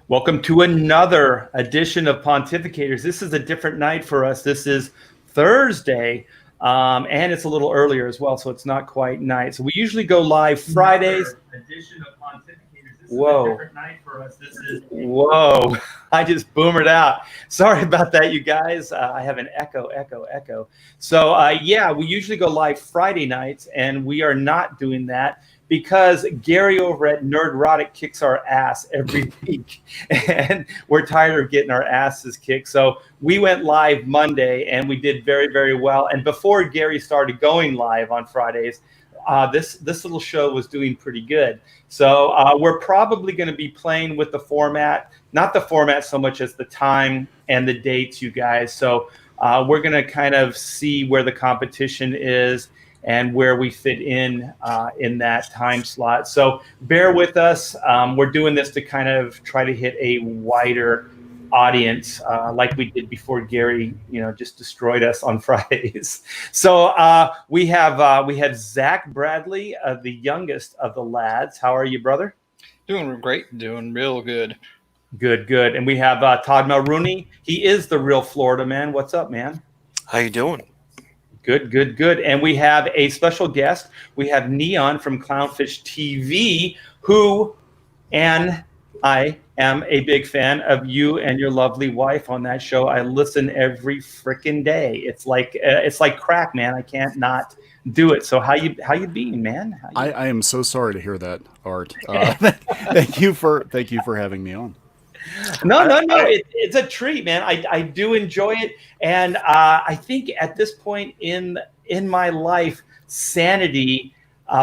Welcome to another edition of Pontificators. This is a different night for us. This is Thursday, and it's a little earlier as well, so it's not quite night. So we usually go live Fridays. Edition of Pontificators. This is a different night for us. This is whoa! I just boomered out. Sorry about that, you guys. I have an echo. So yeah, we usually go live Friday nights, and we are not doing that because Gary over at Nerdrotic kicks our ass every week, and we're tired of getting our asses kicked. So we went live Monday, and we did very, very well. And before Gary started going live on Fridays, this little show was doing pretty good. So we're probably going to be playing with the format, not the format so much as the time and the dates, you guys. So we're going to kind of see where the competition is and where we fit in that time slot. So bear with us. We're doing this to kind of try to hit a wider audience, like we did before Gary, just destroyed us on Fridays. So we have Zach Bradley, the youngest of the lads. How are you, brother? Doing great. Doing real good. Good. And we have Todd Mulrooney. He is the real Florida man. What's up, man? How you doing? Good. And we have a special guest. We have Neon from Clownfish TV, and I am a big fan of you and your lovely wife on that show. I listen every freaking day. It's like crack, man. I can't not do it. So how you been, man? I am so sorry to hear that, Art. Thank you for having me on. No. It's a treat, man. I do enjoy it, and I think at this point in my life, sanity,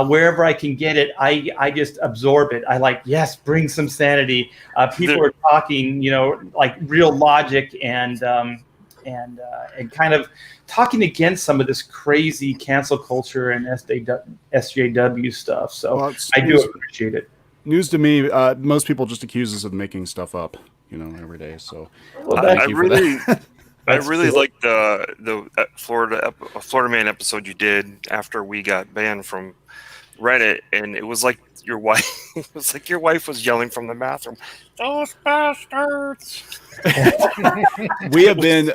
wherever I can get it, I just absorb it. I like, yes, bring some sanity. People are talking, like real logic and kind of talking against some of this crazy cancel culture and SJW stuff. So I do appreciate it. News to me, most people just accuse us of making stuff up, every day. So I really liked the Florida Man episode you did after we got banned from Reddit, and it was like your wife. It was like your wife was yelling from the bathroom, "Those bastards!" We have been.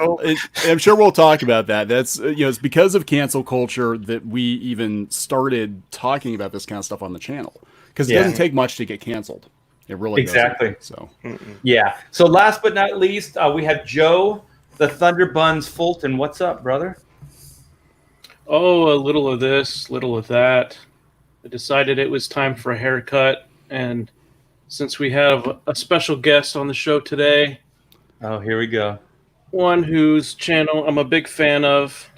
I'm sure we'll talk about that. That's it's because of cancel culture that we even started talking about this kind of stuff on the channel. Because it doesn't take much to get canceled. It really exactly. Doesn't. So yeah. So last but not least, we have Joe, the Thunder Buns Fulton. What's up, brother? Oh, a little of this, little of that. I decided it was time for a haircut, and since we have a special guest on the show today, here we go. One whose channel I'm a big fan of.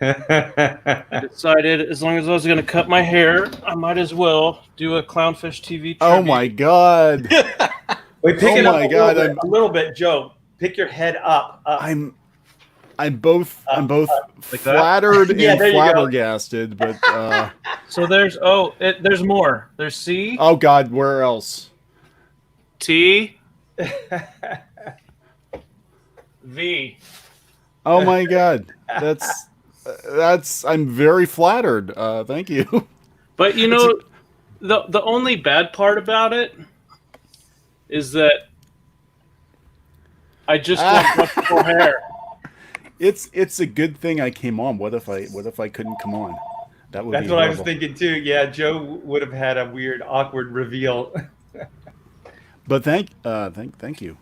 I decided as long as I was going to cut my hair, I might as well do a Clownfish TV tribute. Oh my god! Wait, pick it up a little bit, Joe. Pick your head up. I'm both like flattered and flabbergasted, but so there's more. There's C. Oh god, where else? T. V. Oh my god, that's I'm very flattered. Thank you. But the only bad part about it is that I just want much more hair. It's a good thing I came on. What if I couldn't come on? That's what I was thinking too. Yeah, Joe would have had a weird, awkward reveal. But thank you.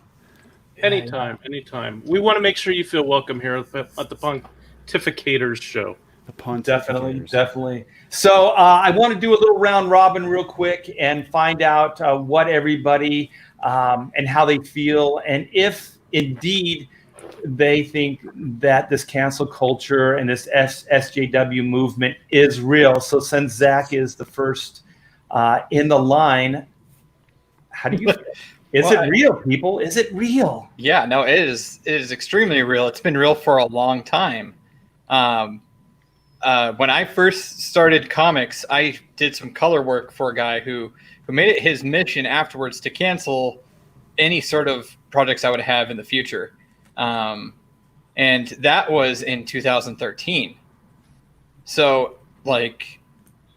Anytime. We want to make sure you feel welcome here at the Pontificators show. The Pontificators. Definitely. So I want to do a little round robin real quick and find out what everybody and how they feel, and if indeed they think that this cancel culture and this SJW movement is real. So since Zach is the first in the line, how do you feel? Is it real, people? Is it real? Yeah, no, it is. It is extremely real. It's been real for a long time. When I first started comics, I did some color work for a guy who made it his mission afterwards to cancel any sort of projects I would have in the future. And that was in 2013. So, like,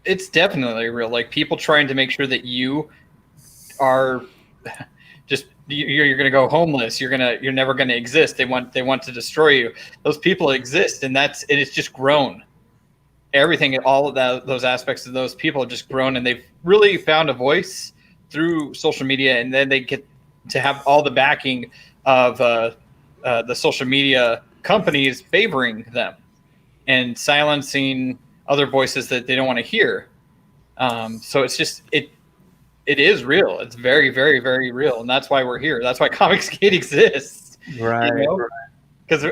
it's definitely real. Like, people trying to make sure that you are just you're going to go homeless. You're never going to exist. They want to destroy you. Those people exist, and it's just grown. Everything, all of those aspects of those people have just grown, and they've really found a voice through social media, and then they get to have all the backing of the social media companies favoring them and silencing other voices that they don't want to hear. So it's just it is real. It's very, very, very real, and that's why we're here. That's why Comicsgate exists, right? Because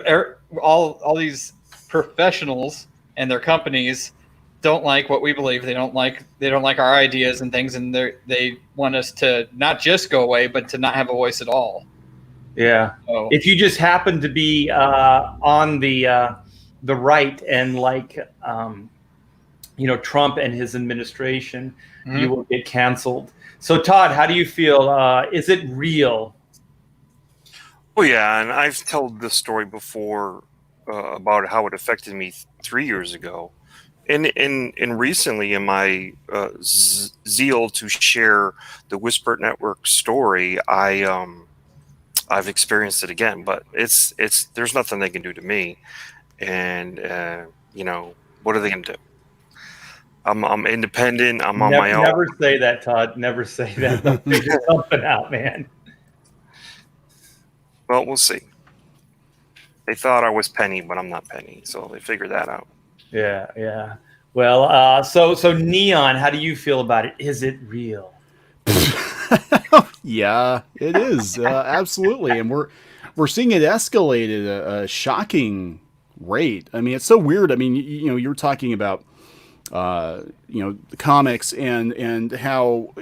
all these professionals and their companies don't like what we believe. They don't like our ideas and things, and they want us to not just go away, but to not have a voice at all. Yeah. So, if you just happen to be on the right and Trump and his administration, you will get canceled. So Todd, how do you feel? Is it real? Oh yeah, and I've told this story before about how it affected me 3 years ago, and recently in my zeal to share the Whisper Network story, I've experienced it again. But it's there's nothing they can do to me, and what are they gonna do? I'm independent. I'm on my own. Never say that, Todd. Never say that. Don't figure something out, man. Well, we'll see. They thought I was Penny, but I'm not Penny, so they figured that out. Yeah. Well, so Neon, how do you feel about it? Is it real? Yeah, it is absolutely, and we're seeing it escalate at a shocking rate. I mean, it's so weird. I mean, you're talking about the comics and how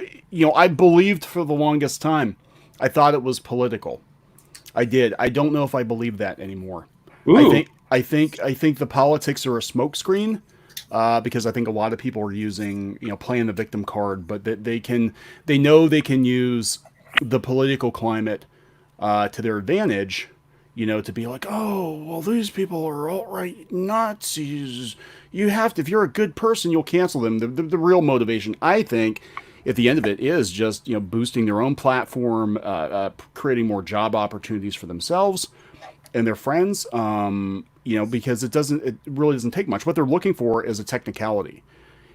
I believed for the longest time. I thought it was political. I did. I don't know if I believe that anymore. Ooh. I think the politics are a smokescreen, because I think a lot of people are using playing the victim card, but that they know they can use the political climate to their advantage. To be like, oh, well, these people are alt-right Nazis. You have to, if you're a good person, you'll cancel them. The real motivation, I think, at the end of it, is just boosting their own platform, creating more job opportunities for themselves and their friends. Because it really doesn't take much. What they're looking for is a technicality.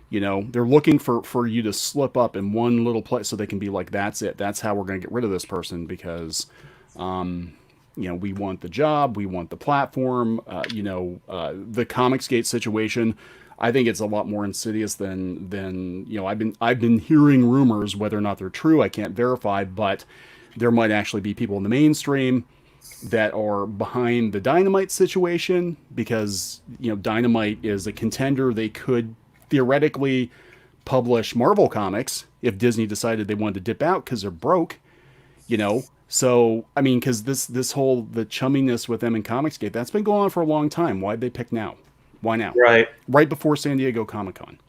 They're looking for you to slip up in one little place so they can be like, that's it. That's how we're going to get rid of this person because, we want the job, we want the platform. The Comicsgate situation, I think it's a lot more insidious than I've been hearing rumors, whether or not they're true, I can't verify, but there might actually be people in the mainstream that are behind the Dynamite situation because, Dynamite is a contender. They could theoretically publish Marvel comics if Disney decided they wanted to dip out because they're broke, So, I mean, because this whole, the chumminess with them in Comicsgate, that's been going on for a long time. Why'd they pick now? Why now? Right before San Diego Comic-Con.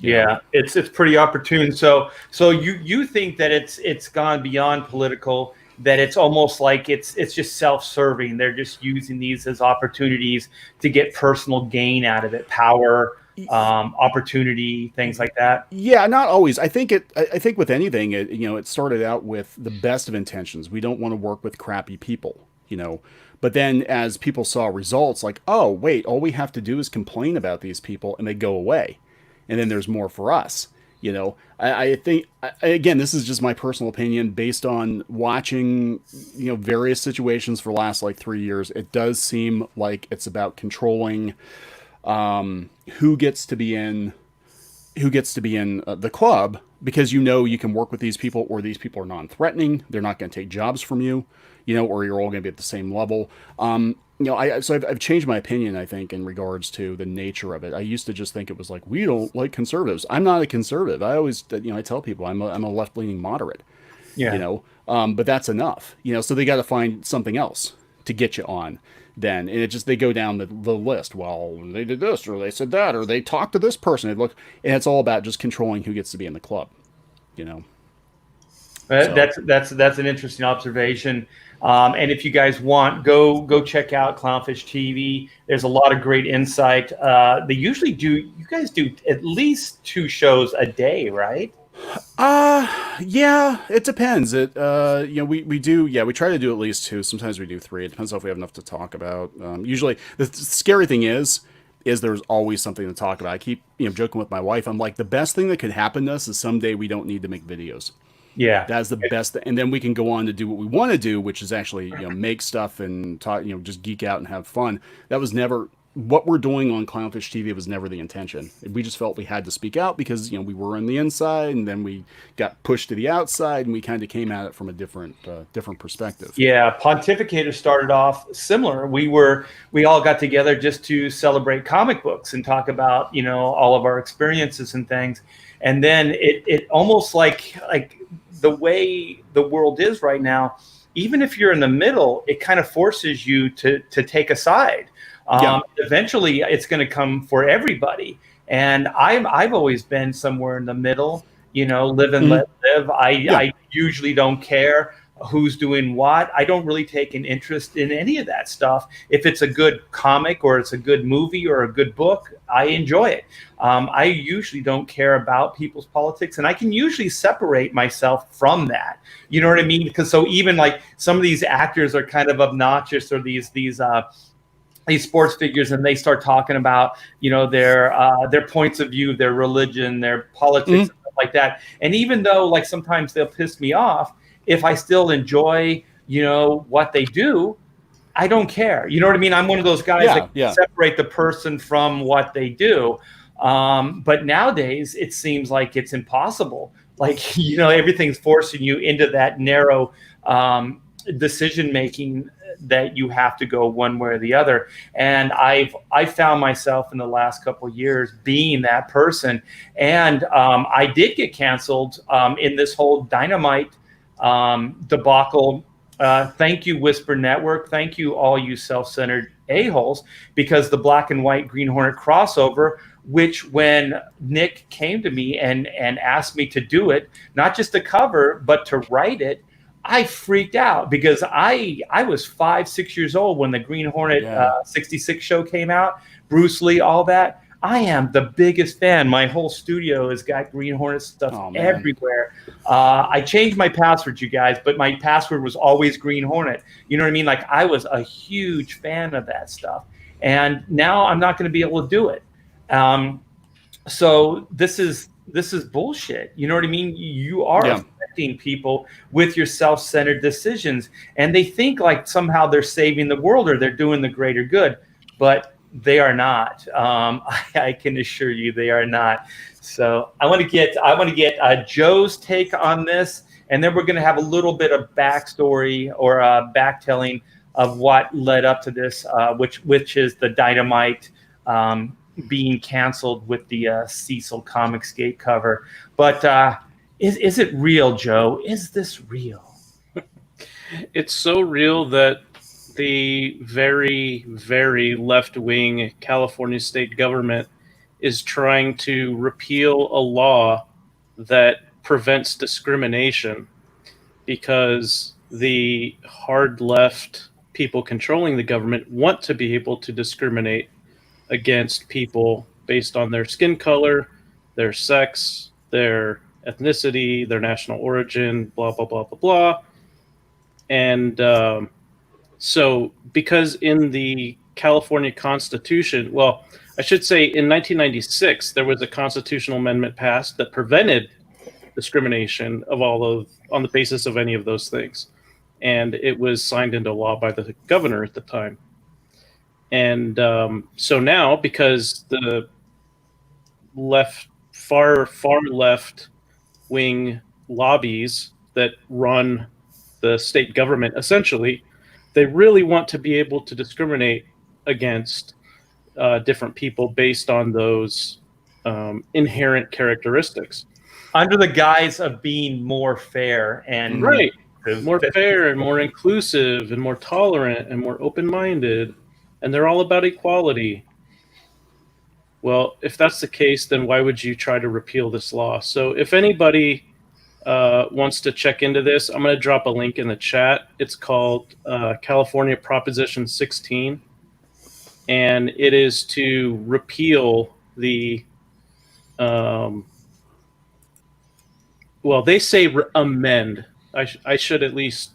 Yeah, it's pretty opportune. So you think that it's gone beyond political, that it's almost like it's just self-serving. They're just using these as opportunities to get personal gain out of it, power, opportunity, things like that. Yeah, not always. I think with anything, it started out with the best of intentions. We don't want to work with crappy people, But then as people saw results, like, oh wait, all we have to do is complain about these people, and they go away, and then there's more for us. I think, again, this is just my personal opinion based on watching, various situations for the last 3 years. It does seem like it's about controlling who gets to be in the club, because you can work with these people, or these people are non-threatening. They're not going to take jobs from you, or you're all going to be at the same level. I've changed my opinion, I think, in regards to the nature of it. I used to just think it was like, we don't like conservatives. I'm not a conservative. I always, I tell people I'm a left-leaning moderate, but that's enough, so they got to find something else to get you on then. And they go down the list. Well, they did this, or they said that, or they talked to this person. And it's all about just controlling who gets to be in the club, That's an interesting observation. And if you guys want, go check out Clownfish TV. There's a lot of great insight. They usually you guys do at least 2 shows a day, right? Yeah, it depends. We do, we try to do at least 2. Sometimes we do 3. It depends if we have enough to talk about. Usually, the scary thing is there's always something to talk about. I keep, joking with my wife. I'm like, the best thing that could happen to us is someday we don't need to make videos. Yeah. That's the best, and then we can go on to do what we want to do, which is actually, make stuff and talk, just geek out and have fun. That was never what we're doing on Clownfish TV. It was never the intention. We just felt we had to speak out because we were on the inside, and then we got pushed to the outside, and we kind of came at it from a different perspective. Yeah, Pontificator started off similar. We all got together just to celebrate comic books and talk about all of our experiences and things, and then it almost like the way the world is right now. Even if you're in the middle, it kind of forces you to take a side. Eventually, it's going to come for everybody, and I've always been somewhere in the middle. Live and let live. I usually don't care who's doing what. I don't really take an interest in any of that stuff. If it's a good comic or it's a good movie or a good book, I enjoy it. I usually don't care about people's politics, and I can usually separate myself from that. You know what I mean? Because so even like some of these actors are kind of obnoxious, or these sports figures, and they start talking about their points of view, their religion, their politics, and stuff like that. And even though like sometimes they'll piss me off, if I still enjoy what they do, I don't care. You know what I mean? I'm one of those guys that can separate the person from what they do. But nowadays it seems like it's impossible. Like everything's forcing you into that narrow decision making, that you have to go one way or the other. And I found myself in the last couple of years being that person. And I did get canceled in this whole Dynamite debacle. Thank you, Whisper Network. Thank you, all you self-centered a-holes, because the Black and White Green Hornet crossover, which when Nick came to me and asked me to do it, not just to cover, but to write it, I freaked out because I was 5-6 years old when the Green Hornet 66 show came out, Bruce Lee, all that. I am the biggest fan. My whole studio has got Green Hornet stuff everywhere. I changed my password, you guys, but my password was always Green Hornet. You know what I mean? Like I was a huge fan of that stuff. And now I'm not going to be able to do it. So this is bullshit. You know what I mean? You are affecting people with your self-centered decisions, and they think like somehow they're saving the world or they're doing the greater good, but they are not. I can assure you they are not. So I want to get Joe's take on this, and then we're going to have a little bit of backstory or backtelling of what led up to this, which is the Dynamite being canceled with the Cecil Comicsgate cover. But is it real, Joe? Is this real? It's so real that the very, very left-wing California state government is trying to repeal a law that prevents discrimination, because the hard left people controlling the government want to be able to discriminate against people based on their skin color, their sex, their ethnicity, their national origin, blah, blah, blah, blah, blah. And so because in the California Constitution, well, I should say in 1996, there was a constitutional amendment passed that prevented discrimination on the basis of any of those things. And it was signed into law by the governor at the time. And so now, because the far left wing lobbies that run the state government, essentially, they really want to be able to discriminate against different people based on those inherent characteristics, under the guise of being more fair and more fair and more inclusive and more tolerant and more open-minded. And they're all about equality. Well, if that's the case, then why would you try to repeal this law? So if anybody wants to check into this, I'm going to drop a link in the chat. It's called California Proposition 16. And it is to repeal the well, they say amend. I should at least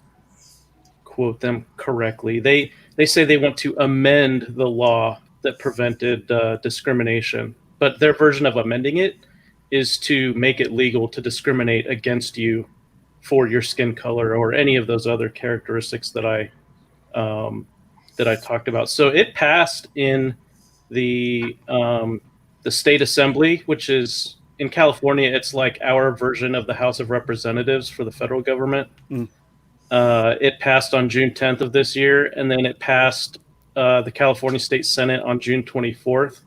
quote them correctly. They say they want to amend the law that prevented discrimination, but their version of amending it is to make it legal to discriminate against you for your skin color or any of those other characteristics that I talked about. So it passed in the state assembly, which is in California. It's like our version of the House of Representatives for the federal government. It passed on June 10th of this year, and then it passed the California State Senate on June 24th.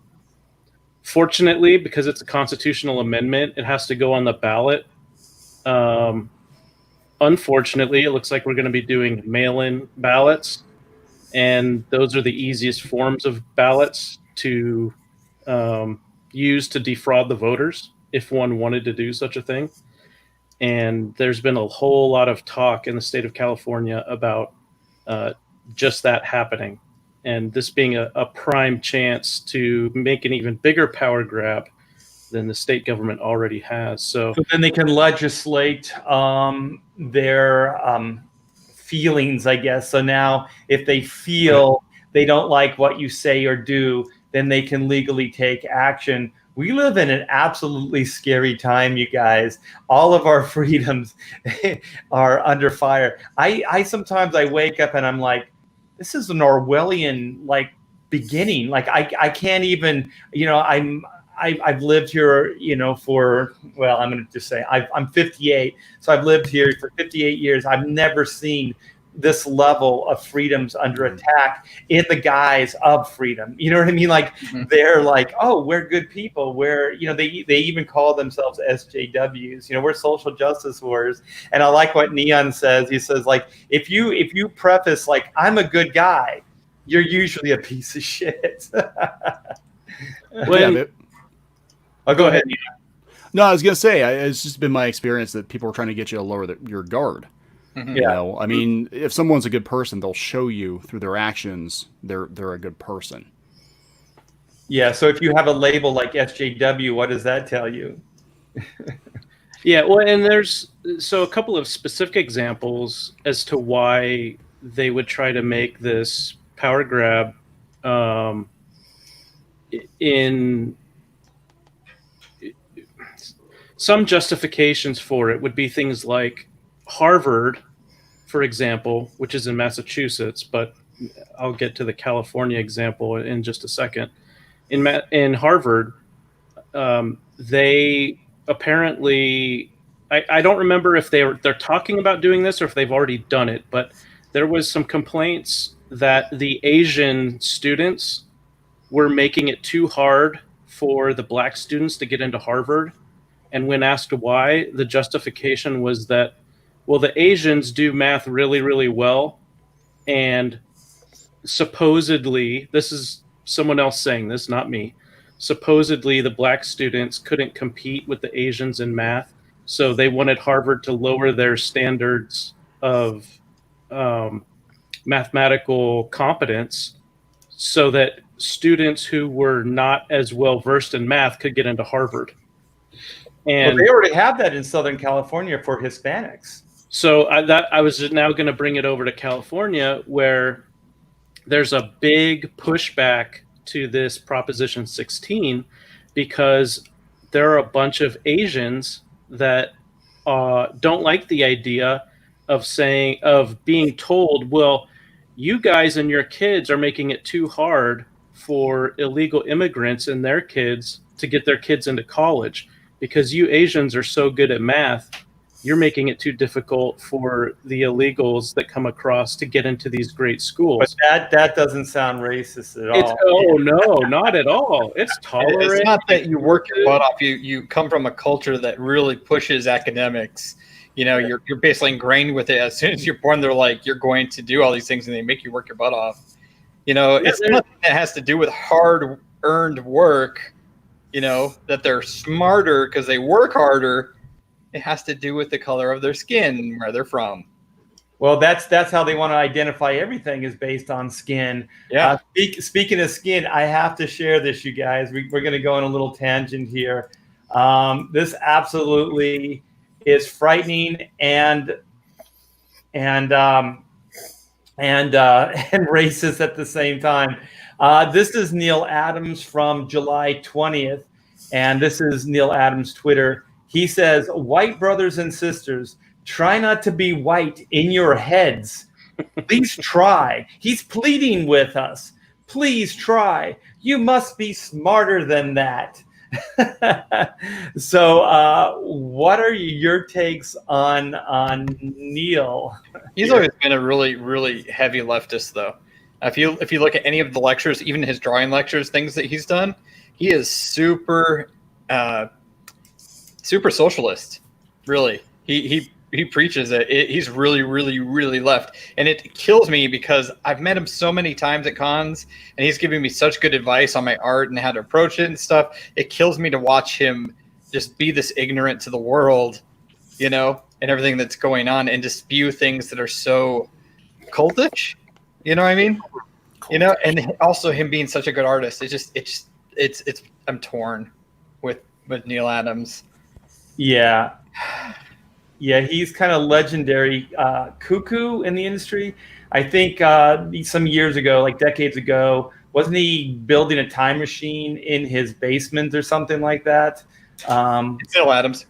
Fortunately, because it's a constitutional amendment, it has to go on the ballot. Unfortunately, it looks like we're going to be doing mail-in ballots, and those are the easiest forms of ballots to use to defraud the voters if one wanted to do such a thing. And there's been a whole lot of talk in the state of California about just that happening, and this being a prime chance to make an even bigger power grab than the state government already has. So then they can legislate their feelings, I guess. So now if they feel they don't like what you say or do, then they can legally take action. We live in an absolutely scary time, you guys. All of our freedoms are under fire. I sometimes I wake up and I'm like, this is an Orwellian beginning. I can't even, I've lived here, for, well, I'm going to just say I'm 58. So I've lived here for 58 years. I've never seen this level of freedoms under attack in the guise of freedom. You know what I mean? They're like, oh, we're good people. We're, they even call themselves SJWs. We're social justice warriors. And I like what Neon says. He says, if you preface I'm a good guy, you're usually a piece of shit. Go ahead. No, I was going to say, it's just been my experience that people are trying to get you to lower your guard. Mm-hmm. You know, I mean, if someone's a good person, they'll show you through their actions they're a good person. Yeah. So if you have a label like SJW, what does that tell you? Yeah. Well, and there's a couple of specific examples as to why they would try to make this power grab in some justifications for it would be things like Harvard, for example, which is in Massachusetts, but I'll get to the California example in just a second. In Harvard, they apparently, I don't remember if they're talking about doing this or if they've already done it, but there was some complaints that the Asian students were making it too hard for the black students to get into Harvard. And when asked why, the justification was that, well, the Asians do math really, really well. And supposedly, this is someone else saying this, not me. Supposedly, the black students couldn't compete with the Asians in math. So they wanted Harvard to lower their standards of mathematical competence so that students who were not as well versed in math could get into Harvard. And they already have that in Southern California for Hispanics. So I was now going to bring it over to California, where there's a big pushback to this Proposition 16 because there are a bunch of Asians that don't like the idea of being told, well, you guys and your kids are making it too hard for illegal immigrants and their kids to get their kids into college because you Asians are so good at math. You're making it too difficult for the illegals that come across to get into these great schools. But that doesn't sound racist at all. Oh, no, not at all. It's tolerant. It's not that you work your butt off. You come from a culture that really pushes academics. You're basically ingrained with it. As soon as you're born, they're like, you're going to do all these things, and they make you work your butt off. It's nothing that has to do with hard-earned work, that they're smarter because they work harder. It has to do with the color of their skin, where they're from. Well, that's how they want to identify everything is based on skin. Yeah. Speaking of skin, I have to share this, you guys. We're going to go on a little tangent here. This absolutely is frightening and and racist at the same time. This is Neil Adams from July 20th, and this is Neil Adams' Twitter. He says, "White brothers and sisters, try not to be white in your heads. Please try." He's pleading with us. Please try. You must be smarter than that. So, what are your takes on Neil? He's always been a really, really heavy leftist, though. If you look at any of the lectures, even his drawing lectures, things that he's done, he is super socialist. Really, he preaches it. He's really, really, really left, and it kills me because I've met him so many times at cons, and he's giving me such good advice on my art and how to approach it and stuff. It kills me to watch him just be this ignorant to the world, you know, and everything that's going on, and just spew things that are so cultish. You know what I mean? You know, and also him being such a good artist. It's I'm torn with Neil Adams. Yeah. Yeah, he's kind of legendary cuckoo in the industry. I think some years ago, like decades ago, wasn't he building a time machine in his basement or something like that? It's Neil Adams.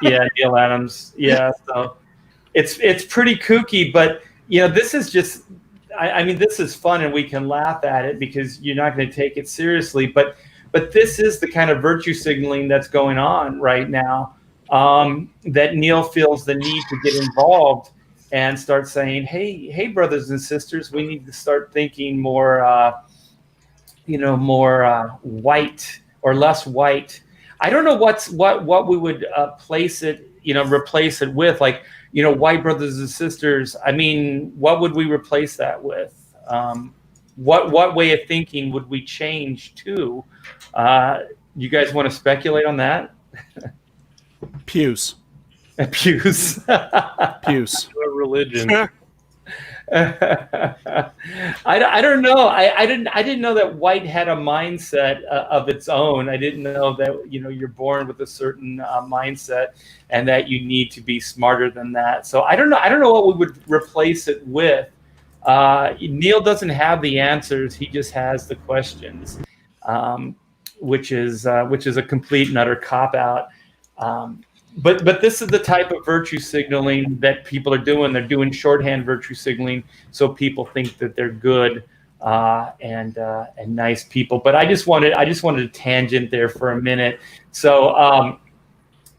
Yeah, Neil Adams. Yeah, so it's pretty kooky, but you know, this is just. I mean, this is fun, and we can laugh at it because you're not going to take it seriously. But this is the kind of virtue signaling that's going on right now. That Neil feels the need to get involved and start saying, "Hey, brothers and sisters, we need to start thinking more, more white or less white." I don't know what we would replace it with, like. White brothers and sisters. I mean, what would we replace that with? What way of thinking would we change to? You guys want to speculate on that? Pews. Pews. Pews. A religion. I don't know. I didn't know that white had a mindset of its own. I didn't know that you're born with a certain mindset and that you need to be smarter than that. So I don't know what we would replace it with. Neil doesn't have the answers. He just has the questions, which is a complete and utter cop out. But this is the type of virtue signaling that people are doing. They're doing shorthand virtue signaling so people think that they're good and nice people. But I just wanted to tangent there for a minute. So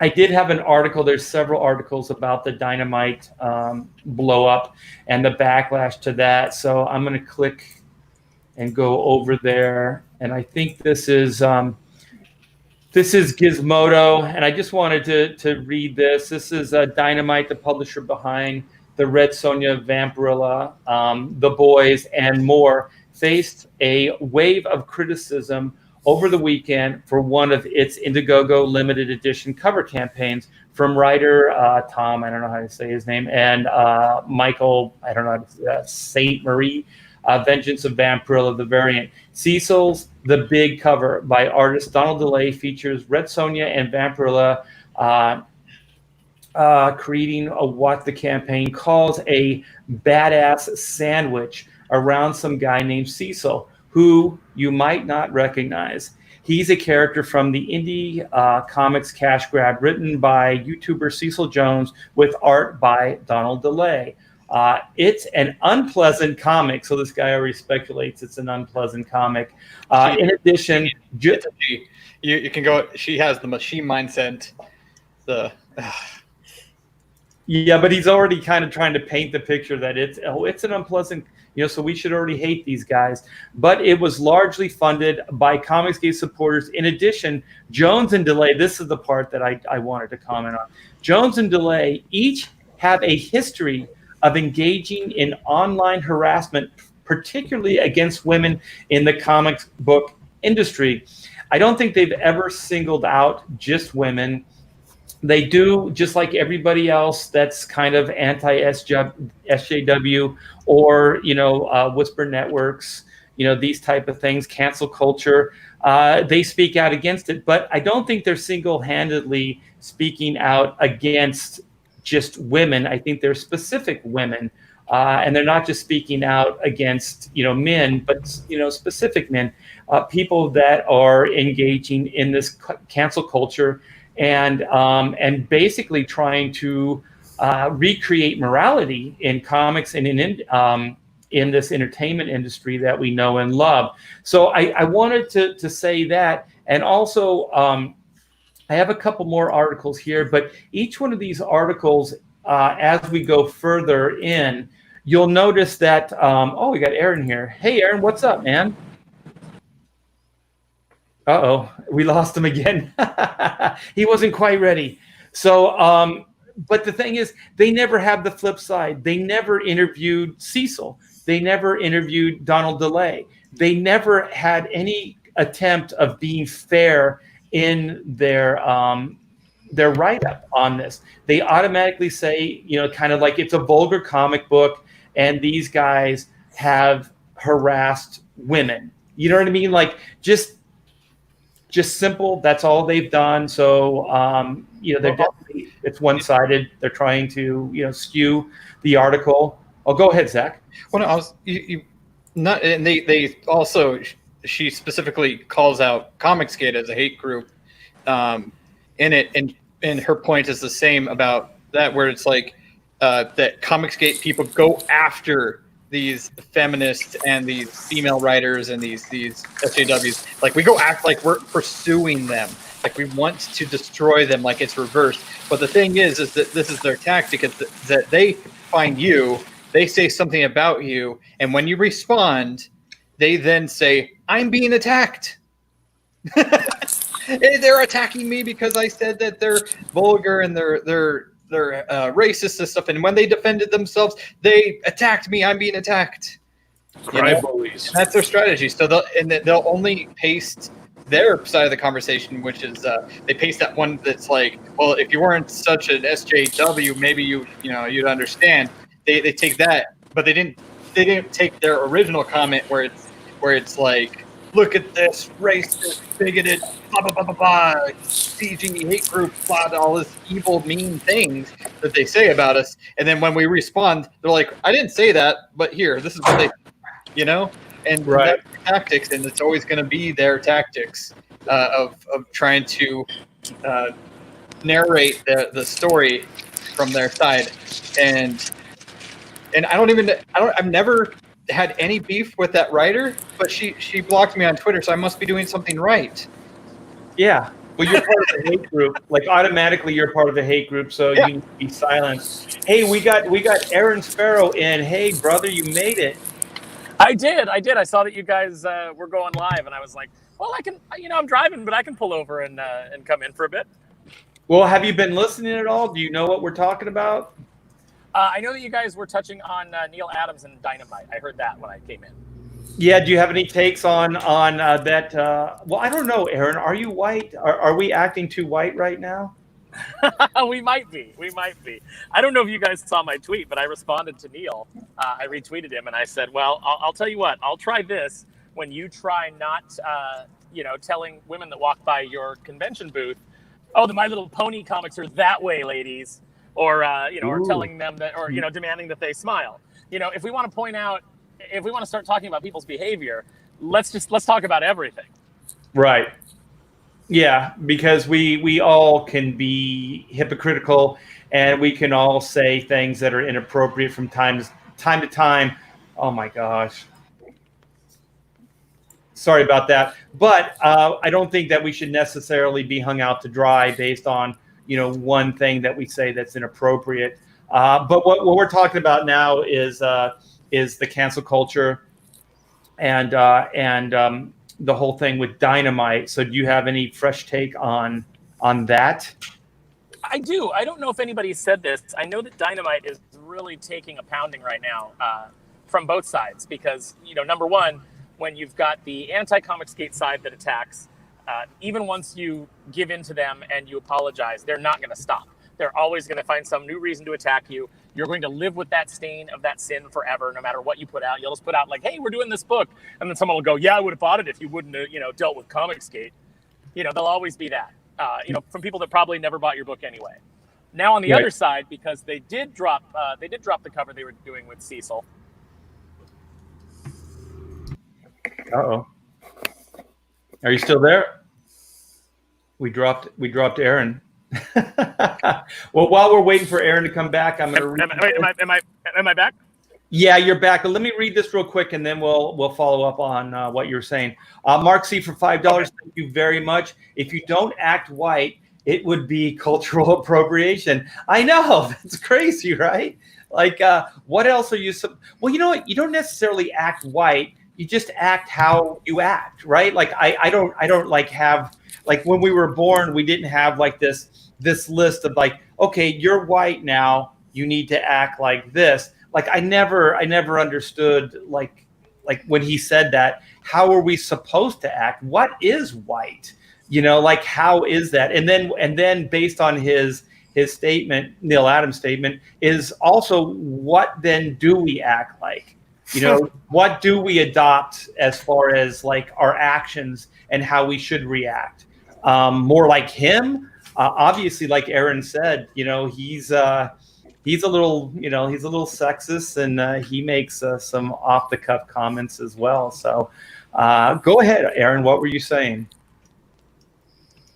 I did have an article. There's several articles about the Dynamite blow up and the backlash to that. So I'm going to click and go over there. And I think this is Gizmodo, and I just wanted to read this. This is Dynamite, the publisher behind the Red Sonja, Vampirilla, The Boys, and more, faced a wave of criticism over the weekend for one of its Indiegogo limited edition cover campaigns from writer Tom, I don't know how to say his name, and Michael, I don't know, Saint Marie, Vengeance of Vampirilla, the variant. Cecil's The Big Cover by artist Donald DeLay features Red Sonja and Vampirilla creating what the campaign calls a badass sandwich around some guy named Cecil, who you might not recognize. He's a character from the indie comics cash grab written by YouTuber Cecil Jones with art by Donald DeLay. It's an unpleasant comic, so this guy already speculates it's an unpleasant comic. In addition, you can go. She has the machine mindset. Yeah, but he's already kind of trying to paint the picture that it's an unpleasant. So we should already hate these guys. But it was largely funded by Comicsgate supporters. In addition, Jones and DeLay. This is the part that I wanted to comment on. Jones and DeLay each have a history of engaging in online harassment, particularly against women in the comics book industry. I don't think they've ever singled out just women. They do, just like everybody else that's kind of anti-SJW or, Whisper Networks, these type of things, cancel culture. They speak out against it, but I don't think they're single-handedly speaking out against just women. I think they're specific women, and they're not just speaking out against men, but specific men, people that are engaging in this cancel culture and basically trying to recreate morality in comics and in this entertainment industry that we know and love. So I wanted to say that, and also I have a couple more articles here, but each one of these articles, as we go further in, you'll notice that, we got Aaron here. Hey, Aaron, what's up, man? Uh-oh, we lost him again. He wasn't quite ready. So, but the thing is, they never have the flip side. They never interviewed Cecil. They never interviewed Donald DeLay. They never had any attempt of being fair in their write-up on this. They automatically say, kind of like it's a vulgar comic book, and these guys have harassed women. You know what I mean? Like just simple. That's all they've done. So they're definitely, it's one-sided. They're trying to skew the article. Oh, go ahead, Zach. Well, no, I was not, and they also, she specifically calls out Comicsgate as a hate group in it, and her point is the same about that, where it's like that Comicsgate people go after these feminists and these female writers and these SJWs. Like, we go act like we're pursuing them, like we want to destroy them, like it's reversed. But the thing is that this is their tactic, is that they find you, they say something about you, and when you respond, they then say, I'm being attacked. They're attacking me because I said that they're vulgar and they're racist and stuff. And when they defended themselves, they attacked me. I'm being attacked. Cry bullies. And that's their strategy. So they'll only paste their side of the conversation, which is they paste that one that's like, well, if you weren't such an SJW, maybe you'd understand. They take that, but they didn't take their original comment where it's like, look at this racist, bigoted, blah blah blah blah blah, CG hate group, blah, all this evil, mean things that they say about us, and then when we respond, they're like, I didn't say that, but here, this is what they, and right. That's their tactics, and it's always going to be their tactics of trying to narrate the story from their side, and I've never had any beef with that writer, but she blocked me on Twitter, so I must be doing something right. Yeah. Well, you're part of the hate group. Like, automatically you're part of the hate group, so Yeah. you need to be silent. Hey, we got Aaron Sparrow in. Hey, brother, you made it. I did. I saw that you guys were going live, and I was like, well, I can, I'm driving, but I can pull over and come in for a bit. Well, have you been listening at all? Do you know what we're talking about? I know that you guys were touching on Neil Adams and Dynamite. I heard that when I came in. Yeah. Do you have any takes on that? Well, I don't know, Aaron. Are you white? Are we acting too white right now? We might be. I don't know if you guys saw my tweet, but I responded to Neil. I retweeted him, and I said, well, I'll tell you what. I'll try this when you try not, telling women that walk by your convention booth, oh, the My Little Pony comics are that way, ladies. Or or telling them that, or demanding that they smile. If we want to point out, if we want to start talking about people's behavior, let's talk about everything. Right. Yeah, because we all can be hypocritical, and we can all say things that are inappropriate from time to time. Oh my gosh. Sorry about that. But I don't think that we should necessarily be hung out to dry based on one thing that we say that's inappropriate. But what we're talking about now is the cancel culture and the whole thing with Dynamite. So do you have any fresh take on that? I do. I don't know if anybody said this. I know that Dynamite is really taking a pounding right now from both sides because, number one, when you've got the anti-Comicsgate side that attacks, even once you give in to them and you apologize, they're not going to stop. They're always going to find some new reason to attack you. You're going to live with that stain of that sin forever, no matter what you put out. You'll just put out like, hey, we're doing this book. And then someone will go, yeah, I would have bought it if you wouldn't have, dealt with Comicsgate. There'll always be that, from people that probably never bought your book anyway. Now on the other side, because they did drop the cover they were doing with Cecil. Uh-oh. Are you still there? We dropped Aaron. Well, while we're waiting for Aaron to come back, I'm going to read. Am I back? Yeah, you're back. But let me read this real quick, and then we'll follow up on what you're saying. Mark C. for $5. Okay. Thank you very much. If you don't act white, it would be cultural appropriation. I know, that's crazy, right? Like, what else are you? Well, you know what? You don't necessarily act white. You just act how you act, right? Like, I don't like have, like, when we were born, we didn't have like this list of like, okay, you're white now, you need to act like this. Like, I never understood like when he said that, how are we supposed to act? What is white? Like, how is that? And then based on his statement, Neil Adams' statement, is also, what then do we act like? What do we adopt as far as like our actions and how we should react? More like him, obviously, like Aaron said, he's a little sexist, and he makes some off the cuff comments as well. So go ahead, Aaron. What were you saying?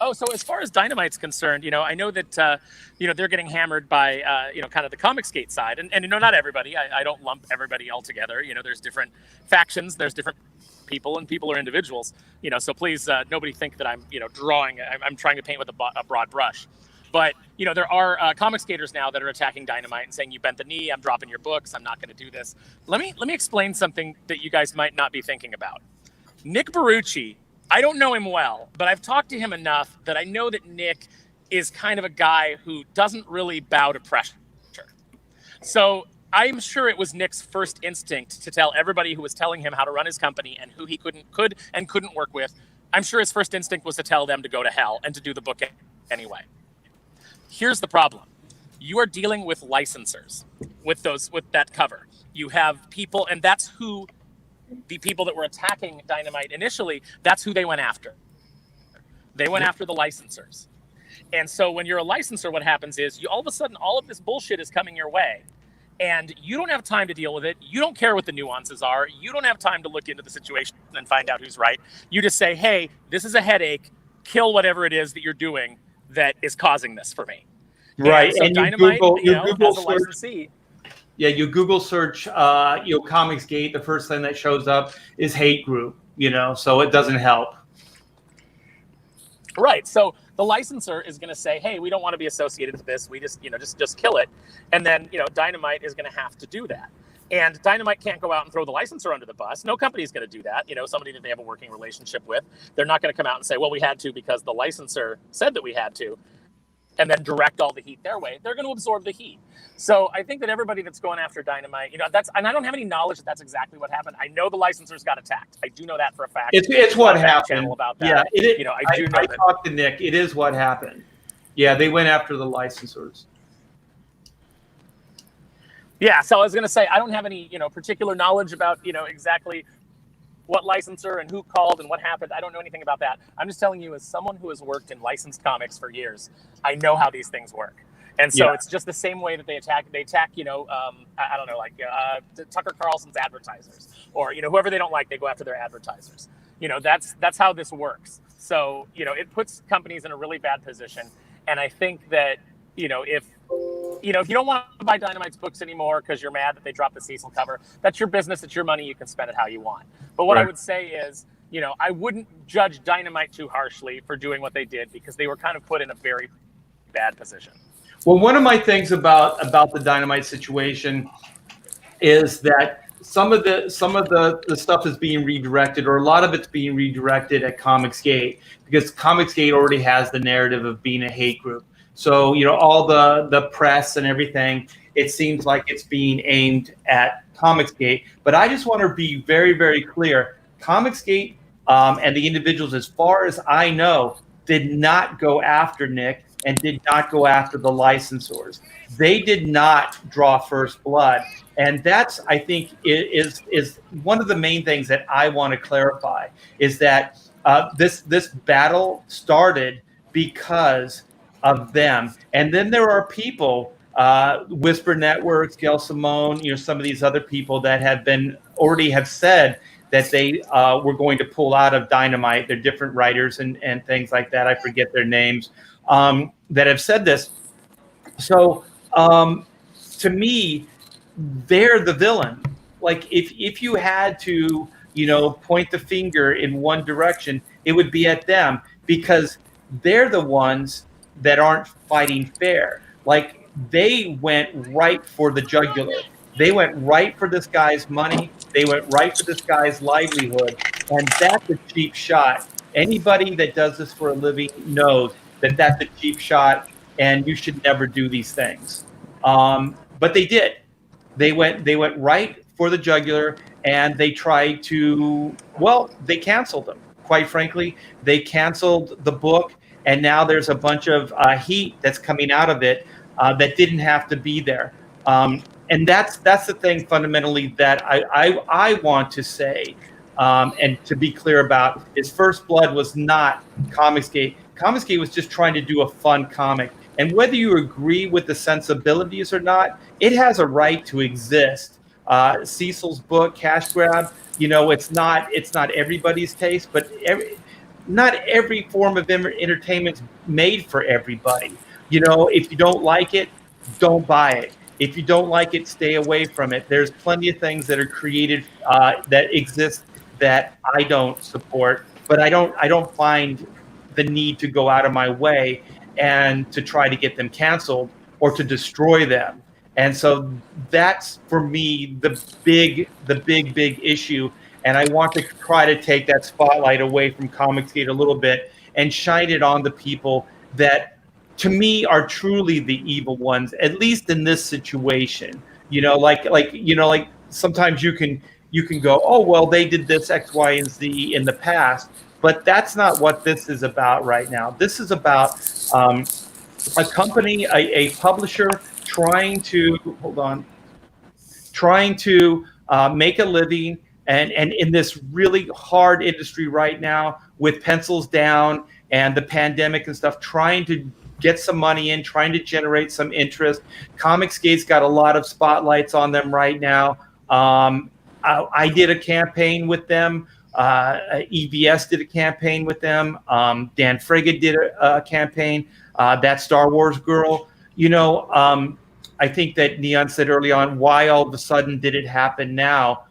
Oh, so as far as Dynamite's concerned, I know that, they're getting hammered by, kind of the Comicsgate side. And not everybody. I don't lump everybody all together. There's different factions. There's different people, and people are individuals. So please, nobody think that I'm, I'm trying to paint with a broad brush. But, there are Comicsgaters now that are attacking Dynamite and saying, you bent the knee, I'm dropping your books, I'm not going to do this. Let me explain something that you guys might not be thinking about. Nick Barucci, I don't know him well, but I've talked to him enough that I know that Nick is kind of a guy who doesn't really bow to pressure. So I'm sure it was Nick's first instinct to tell everybody who was telling him how to run his company and who he could and couldn't work with. I'm sure his first instinct was to tell them to go to hell and to do the book anyway. Here's the problem. You are dealing with licensors with that cover. You have people, and that's who the people that were attacking Dynamite initially, that's who they went after. They went after the licensors. And so when you're a licensor, what happens is all of a sudden, all of this bullshit is coming your way. And you don't have time to deal with it. You don't care what the nuances are. You don't have time to look into the situation and find out who's right. You just say, hey, this is a headache. Kill whatever it is that you're doing that is causing this for me. Right. And so and Dynamite, you Google as a licensee. Yeah, you Google search, Comicsgate. The first thing that shows up is hate group, so it doesn't help. Right. So the licensor is going to say, hey, we don't want to be associated with this. We just, just kill it. And then, Dynamite is going to have to do that. And Dynamite can't go out and throw the licensor under the bus. No company is going to do that. Somebody that they have a working relationship with, they're not going to come out and say, well, we had to because the licensor said that we had to, and then direct all the heat their way. They're going to absorb the heat. So I think that everybody that's going after Dynamite, and I don't have any knowledge that that's exactly what happened. I know the licensors got attacked. I do know that for a fact. It's what happened. About that. Yeah, I talked to Nick. It is what happened. Yeah, they went after the licensors. Yeah, so I was going to say, I don't have any, particular knowledge about, exactly what licensor and who called and what happened. I don't know anything about that. I'm just telling you, as someone who has worked in licensed comics for years, I know how these things work. And so It's just the same way that they attack, I don't know, like Tucker Carlson's advertisers, or, whoever they don't like, they go after their advertisers. That's how this works. So, it puts companies in a really bad position. And I think that, if you don't want to buy Dynamite's books anymore because you're mad that they dropped the Cecil cover, that's your business, it's your money, you can spend it how you want. But what I would say is, I wouldn't judge Dynamite too harshly for doing what they did, because they were kind of put in a very bad position. Well, one of my things about the Dynamite situation is that some of the stuff is being redirected, or a lot of it's being redirected at Comicsgate, because Comicsgate already has the narrative of being a hate group. So, all the press and everything, it seems like it's being aimed at Comicsgate. But I just want to be very, very clear. Comicsgate and the individuals, as far as I know, did not go after Nick. and did not go after the licensors. They did not draw first blood. And that's, I think, is one of the main things that I want to clarify, is that this battle started because of them. And then there are people, Whisper Networks, Gail Simone, some of these other people that already have said that they were going to pull out of Dynamite. They're different writers and things like that. I forget their names, that have said this. So to me, they're the villain. Like if you had to, point the finger in one direction, it would be at them, because they're the ones that aren't fighting fair. Like, they went right for the jugular. They went right for this guy's money. They went right for this guy's livelihood. And that's a cheap shot. Anybody that does this for a living knows that that's a cheap shot, and you should never do these things. But they did. They went right for the jugular, and they tried to, they canceled them. Quite frankly, they canceled the book, and now there's a bunch of heat that's coming out of it that didn't have to be there. And that's the thing fundamentally that I want to say, and to be clear about, is First Blood was not Comicsgate. Comicsgate was just trying to do a fun comic. And whether you agree with the sensibilities or not, it has a right to exist. Cecil's book, Cash Grab, it's not everybody's taste, but not every form of entertainment's made for everybody. If you don't like it, don't buy it. If you don't like it, stay away from it. There's plenty of things that are created that exist that I don't support, but I don't find the need to go out of my way and to try to get them canceled or to destroy them. And so that's, for me, the big issue. And I want to try to take that spotlight away from Comicsgate a little bit and shine it on the people that, to me, are truly the evil ones, at least in this situation. Like sometimes you can go, oh, well, they did this X, Y, and Z in the past, but that's not what this is about right now. This is about a company, a publisher trying to make a living, and in this really hard industry right now, with pencils down and the pandemic and stuff, trying to get some money in, trying to generate some interest. Comicsgate's got a lot of spotlights on them right now. I did a campaign with them. EBS did a campaign with them. Dan Frigga did a campaign. That Star Wars girl. I think that Neon said early on, why all of a sudden did it happen now?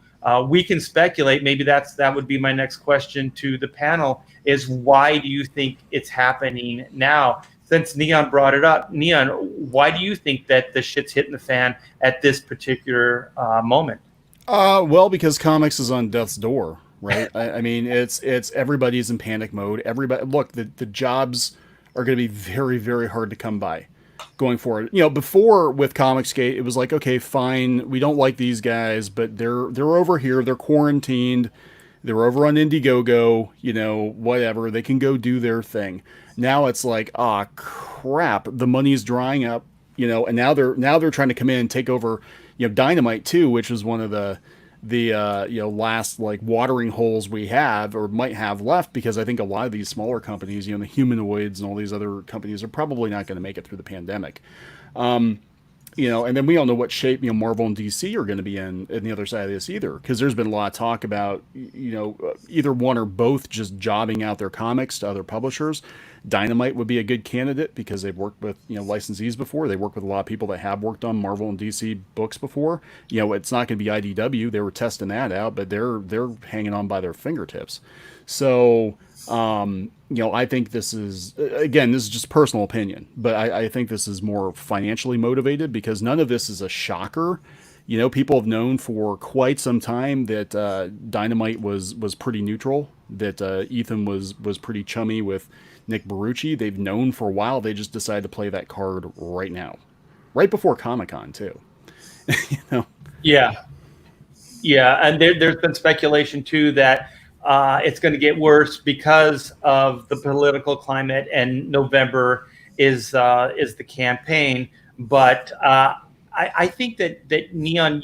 We can speculate. Maybe that would be my next question to the panel, is why do you think it's happening now? Since Neon brought it up, Neon, why do you think that the shit's hitting the fan at this particular moment? Well, because comics is on death's door, right? I mean, it's everybody's in panic mode. Everybody, look, the jobs are going to be very, very hard to come by going forward. Before with Comicsgate, it was like, okay, fine, we don't like these guys, but they're over here, they're quarantined, they're over on Indiegogo, whatever, they can go do their thing. Now it's like, crap, the money's drying up, and now they're trying to come in and take over, Dynamite too, which is one of the last like watering holes we have or might have left, because I think a lot of these smaller companies, the Humanoids and all these other companies, are probably not going to make it through the pandemic. And then we don't know what shape Marvel and DC are going to be in the other side of this either, because there's been a lot of talk about either one or both just jobbing out their comics to other publishers. Dynamite would be a good candidate because they've worked with licensees before. They work with a lot of people that have worked on Marvel and DC books before. It's not going to be IDW. They were testing that out, but they're hanging on by their fingertips. So I think this is just personal opinion, but I think this is more financially motivated, because none of this is a shocker. People have known for quite some time that Dynamite was pretty neutral, that Ethan was pretty chummy with Nick Barucci. They've known for a while. They just decided to play that card right now, right before Comic-Con too. Yeah, and there's been speculation too that it's going to get worse because of the political climate and November the campaign. But I think that Neon,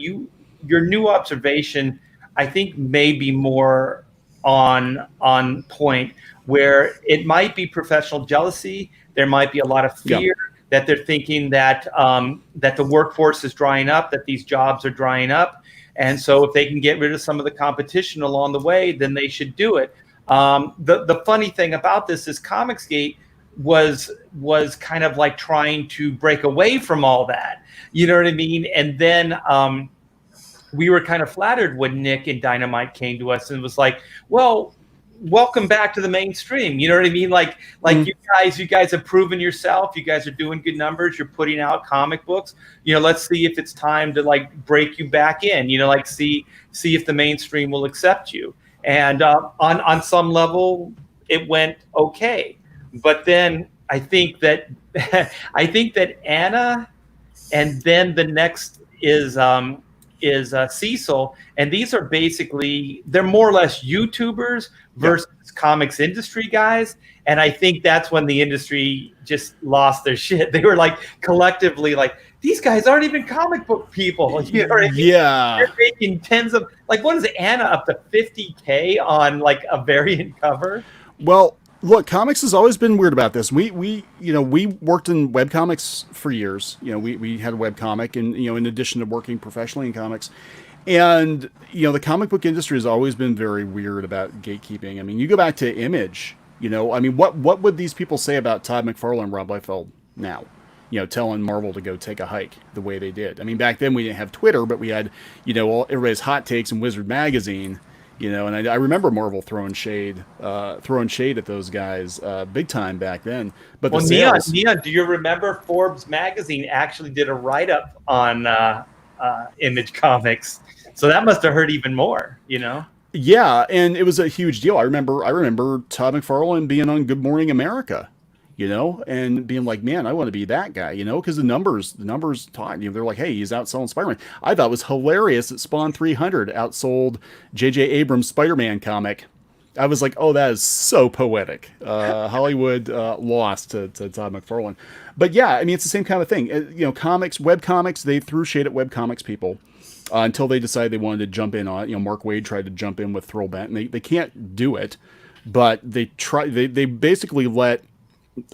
your new observation, I think, may be more on point, where it might be professional jealousy. There might be a lot of fear that they're thinking that that the workforce is drying up, that these jobs are drying up. And so if they can get rid of some of the competition along the way, then they should do it. The funny thing about this is Comicsgate was kind of like trying to break away from all that. You know what I mean? And then we were kind of flattered when Nick and Dynamite came to us and was like, well, welcome back to the mainstream. You know what I mean? Like you guys have proven yourself. You guys are doing good numbers. You're putting out comic books. You know, let's see if it's time to like break you back in, you know, like see if the mainstream will accept you. And on some level it went okay. But then I think that Anna, and then the next is Cecil, and these are basically, they're more or less YouTubers versus comics industry guys, and I think that's when the industry just lost their shit. They were like collectively like, these guys aren't even comic book people. You know what I mean? Yeah, they're making tens of, like, what is Anna up to 50K on like a variant cover? Well, look, comics has always been weird about this. We worked in webcomics for years. You know, we had a webcomic, and in addition to working professionally in comics, and the comic book industry has always been very weird about gatekeeping. I mean, you go back to Image. I mean, what would these people say about Todd McFarlane and Rob Liefeld now? Telling Marvel to go take a hike the way they did. I mean, back then we didn't have Twitter, but we had everybody's hot takes in Wizard Magazine. And I remember Marvel throwing shade at those guys big time back then. But Neon, do you remember Forbes magazine actually did a write-up on Image Comics? So that must have hurt even more, Yeah, and it was a huge deal. I remember Todd McFarlane being on Good Morning America, and being like, man, I want to be that guy, because the numbers taught, they're like, hey, he's outselling Spider-Man. I thought it was hilarious that Spawn 300 outsold J.J. Abrams' Spider-Man comic. I was like, oh, that is so poetic. Hollywood lost to Todd McFarlane. But yeah, I mean, it's the same kind of thing. Comics, webcomics, they threw shade at webcomics people until they decided they wanted to jump in on it. Mark Waid tried to jump in with Thrillbent, and they can't do it, but they basically let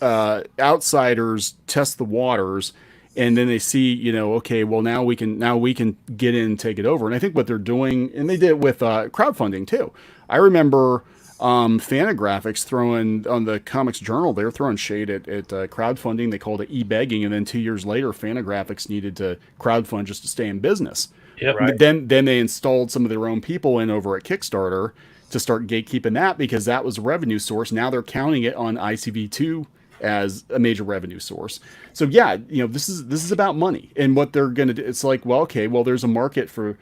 outsiders test the waters, and then they see, okay, well, now we can get in and take it over. And I think what they're doing, and they did it with crowdfunding too. I remember Fantagraphics throwing on the Comics Journal, they were throwing shade at crowdfunding. They called it e-begging, and then 2 years later, Fantagraphics needed to crowdfund just to stay in business. Yep. Right. Then they installed some of their own people in over at Kickstarter to start gatekeeping that, because that was a revenue source. Now they're counting it on ICV2 as a major revenue source. So yeah, this is about money and what they're going to do. It's like, well, okay, well, there's a market for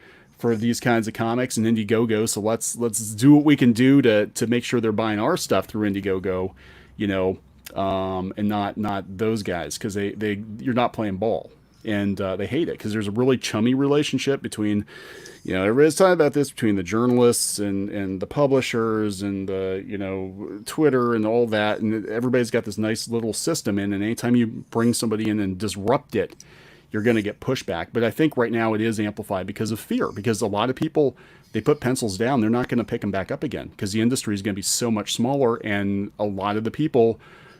these kinds of comics and Indiegogo. So let's do what we can do to make sure they're buying our stuff through Indiegogo, and not those guys, because you're not playing ball. And they hate it because there's a really chummy relationship between, everybody's talking about this, between the journalists and the publishers and the, Twitter and all that. And everybody's got this nice little system in. And anytime you bring somebody in and disrupt it, you're going to get pushback. But I think right now it is amplified because of fear, because a lot of people, they put pencils down. They're not going to pick them back up again because the industry is going to be so much smaller. And a lot of the people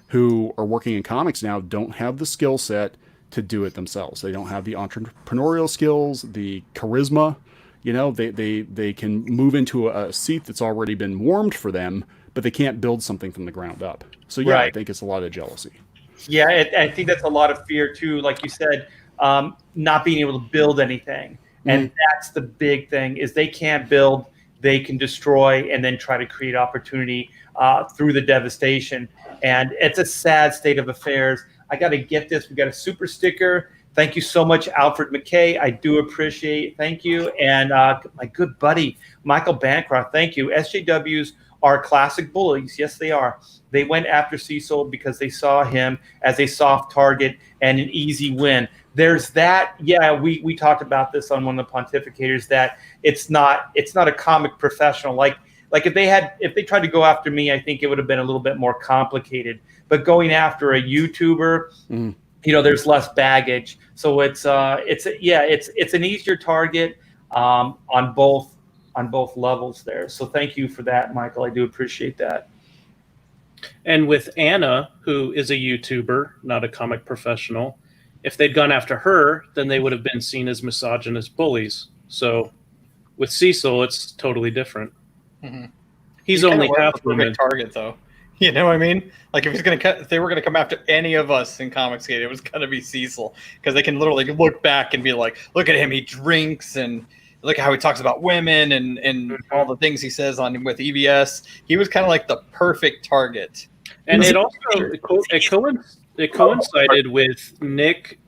who are working in comics now don't have the skill set to do it themselves. They don't have the entrepreneurial skills, the charisma. They can move into a seat that's already been warmed for them, but they can't build something from the ground up. So yeah, right. I think it's a lot of jealousy. Yeah, I think that's a lot of fear too. Like you said, not being able to build anything, and that's the big thing: is they can't build, they can destroy, and then try to create opportunity through the devastation. And it's a sad state of affairs. I got to get this. We got a super sticker. Thank you so much, Alfred McKay. I do appreciate it. Thank you. And my good buddy, Michael Bancroft, thank you. SJWs are classic bullies. Yes, they are. They went after Cecil because they saw him as a soft target and an easy win. There's that. Yeah, we talked about this on one of the Pontificators, that it's not a comic professional. Like if they tried to go after me, I think it would have been a little bit more complicated. But going after a YouTuber, there's less baggage. So it's an easier target on both levels there. So thank you for that, Michael. I do appreciate that. And with Anna, who is a YouTuber, not a comic professional, if they'd gone after her, then they would have been seen as misogynist bullies. So with Cecil, it's totally different. Mm-hmm. He's only half woman. Target, though. You know what I mean? Like if they were gonna come after any of us in Comicsgate, it was gonna be Cecil, because they can literally look back and be like, look at him, he drinks, and look at how he talks about women and all the things he says with EBS. He was kind of like the perfect target. And it also it coincided with Nick.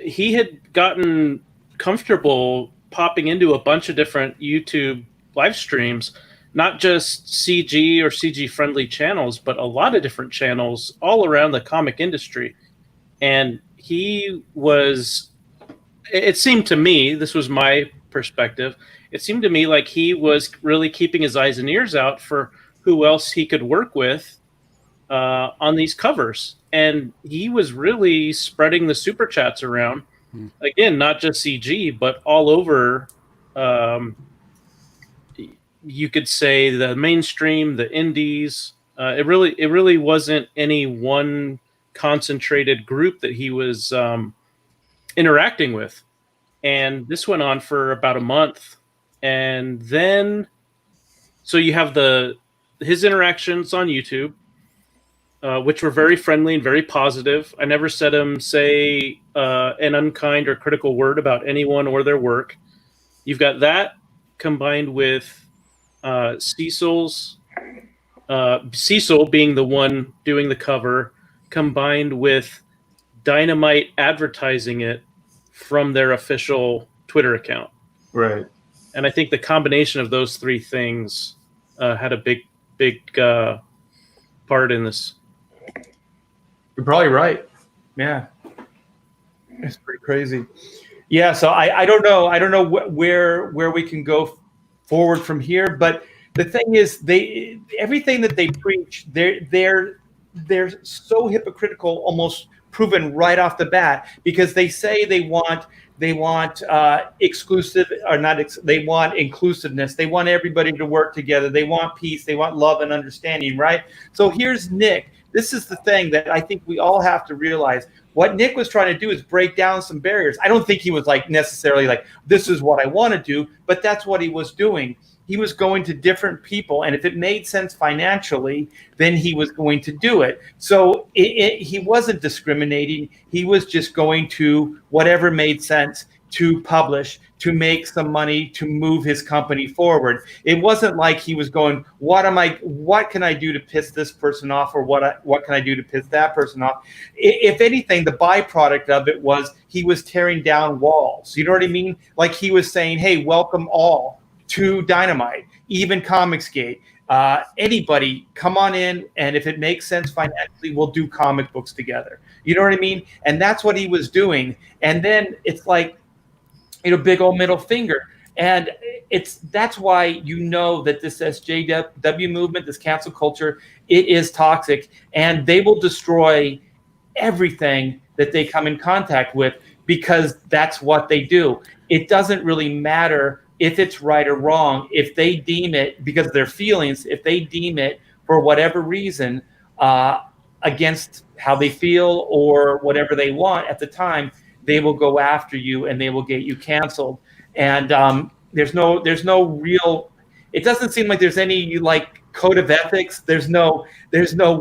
He had gotten comfortable popping into a bunch of different YouTube live streams, not just CG or CG friendly channels, but a lot of different channels all around the comic industry. And he was, it seemed to me, this was my perspective, it seemed to me like he was really keeping his eyes and ears out for who else he could work with on these covers. And he was really spreading the super chats around. Again, not just CG, but all over, you could say the mainstream, the indies. It really wasn't any one concentrated group that he was interacting with. And this went on for about a month. And then, so you have his interactions on YouTube, which were very friendly and very positive. I never said him say an unkind or critical word about anyone or their work. You've got that combined with Cecil being the one doing the cover, combined with Dynamite advertising it from their official Twitter account. Right. And I think the combination of those three things had a big part in this. You're probably right. Yeah. It's pretty crazy. Yeah. So I don't know. I don't know where we can go forward from here. But the thing is, everything that they preach, they're so hypocritical, almost proven right off the bat, because they say they want exclusive or not. They want inclusiveness. They want everybody to work together. They want peace. They want love and understanding. Right. So here's Nick. This is the thing that I think we all have to realize. What Nick was trying to do is break down some barriers. I don't think he was necessarily this is what I want to do, but that's what he was doing. He was going to different people, and if it made sense financially, then he was going to do it. So he wasn't discriminating. He was just going to whatever made sense to publish, to make some money, to move his company forward. It wasn't like he was going, what can I do to piss this person off, or what can I do to piss that person off? If anything, the byproduct of it was he was tearing down walls. You know what I mean? Like he was saying, hey, welcome all to Dynamite, even Comicsgate. Anybody, come on in, and if it makes sense financially, we'll do comic books together. You know what I mean? And that's what he was doing. And then it's like, big old middle finger. And that's why that this SJW movement, this cancel culture, it is toxic, and they will destroy everything that they come in contact with, because that's what they do. It doesn't really matter if it's right or wrong. If they deem it, because of their feelings, if they deem it for whatever reason against how they feel or whatever they want at the time, they will go after you and they will get you canceled. And there's no real, it doesn't seem like there's any code of ethics. There's no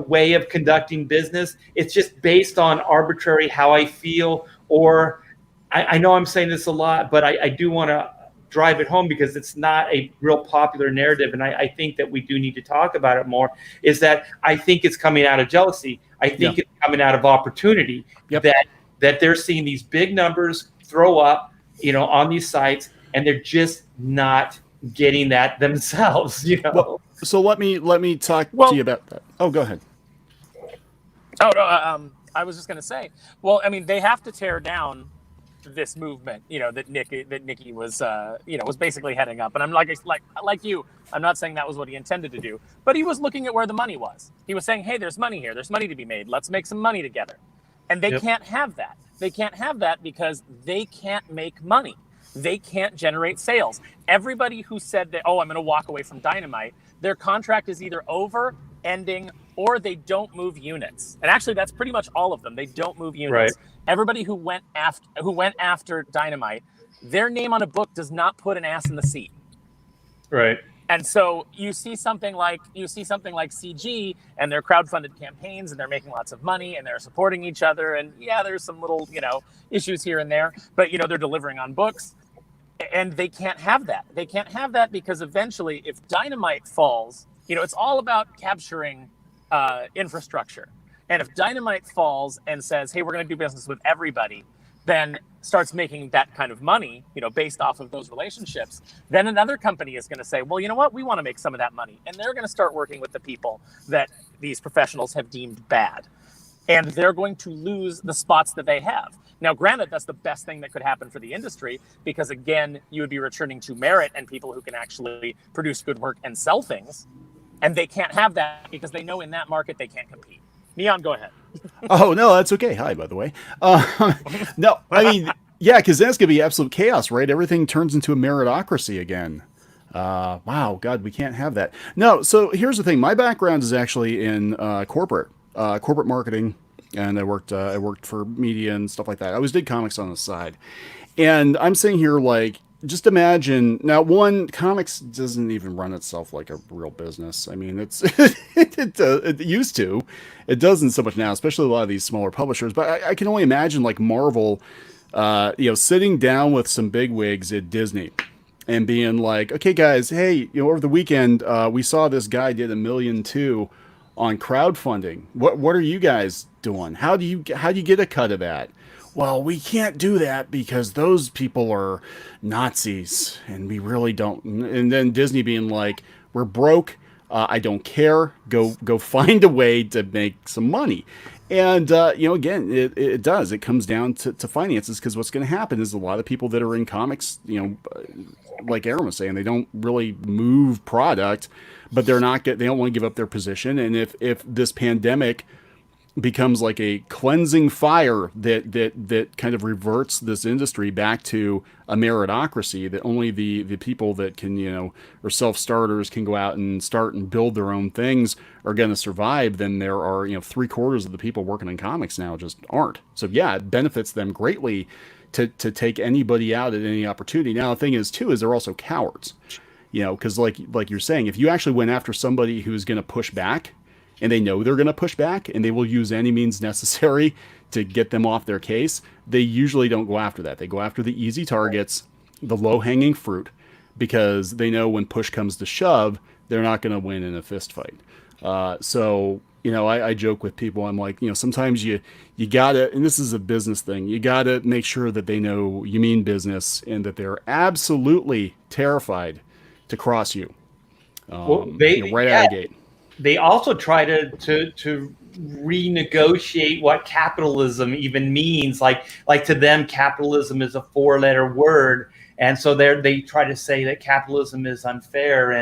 way of conducting business. It's just based on arbitrary how I feel, or I know I'm saying this a lot, but I do want to drive it home, because it's not a real popular narrative. And I think that we do need to talk about it more, is that I think it's coming out of jealousy. I think it's coming out of opportunity. Yep. That they're seeing these big numbers throw up, on these sites, and they're just not getting that themselves, Well, so let me talk to you about that. Oh, go ahead. Oh, no, I was just going to say, well, I mean, they have to tear down this movement, that Nikki was, was basically heading up. And I'm like you, I'm not saying that was what he intended to do, but he was looking at where the money was. He was saying, hey, there's money here. There's money to be made. Let's make some money together. And they can't have that. They can't have that because they can't make money. They can't generate sales. Everybody who said that, I'm going to walk away from Dynamite, their contract is either over, ending, or they don't move units. And actually, that's pretty much all of them. They don't move units. Right. Everybody who went after Dynamite, their name on a book does not put an ass in the seat. Right. And so you see something like CG and their crowdfunded campaigns, and they're making lots of money and they're supporting each other. And yeah, there's some little, issues here and there, but they're delivering on books, and they can't have that. They can't have that because eventually, if Dynamite falls, it's all about capturing infrastructure. And if Dynamite falls and says, hey, we're going to do business with everybody, then starts making that kind of money, based off of those relationships, then another company is going to say, well, you know what? We want to make some of that money. And they're going to start working with the people that these professionals have deemed bad. And they're going to lose the spots that they have. Now, granted, that's the best thing that could happen for the industry because, again, you would be returning to merit and people who can actually produce good work and sell things. And they can't have that because they know in that market they can't compete. Neon, go ahead. Oh, no, that's okay. Hi, by the way. No, I mean, yeah, because that's going to be absolute chaos, right? Everything turns into a meritocracy again. Wow, God, we can't have that. No, so here's the thing. My background is actually in corporate marketing, and I worked for media and stuff like that. I always did comics on the side. And I'm sitting here like, just imagine now. One, comics doesn't even run itself like a real business. I mean, it used to. It doesn't so much now, especially a lot of these smaller publishers. But I can only imagine like Marvel, sitting down with some bigwigs at Disney and being like, okay, guys, hey, over the weekend we saw this guy did $1.2 million on crowdfunding. What are you guys doing? How do you get a cut of that? Well, we can't do that because those people are Nazis and we really don't. And then Disney being like, we're broke. I don't care. Go find a way to make some money. And, again, it does. It comes down to finances because what's going to happen is a lot of people that are in comics, like Aaron was saying, they don't really move product, but they don't want to give up their position. And if this pandemic becomes like a cleansing fire that kind of reverts this industry back to a meritocracy, that only the people that can, or self-starters can go out and start and build their own things are going to survive, then there are, 3/4 of the people working in comics now just aren't. So yeah, it benefits them greatly to take anybody out at any opportunity. Now, the thing is too, is they're also cowards, because like you're saying, if you actually went after somebody who's going to push back, and they know they're going to push back and they will use any means necessary to get them off their case, they usually don't go after that. They go after the easy targets, the low-hanging fruit, because they know when push comes to shove, they're not going to win in a fist fight. So, I joke with people. I'm like, sometimes you got to, and this is a business thing, you got to make sure that they know you mean business and that they're absolutely terrified to cross you right out of the gate. They also try to renegotiate what capitalism even means. Like to them, capitalism is a 4-letter word, and so they try to say that capitalism is unfair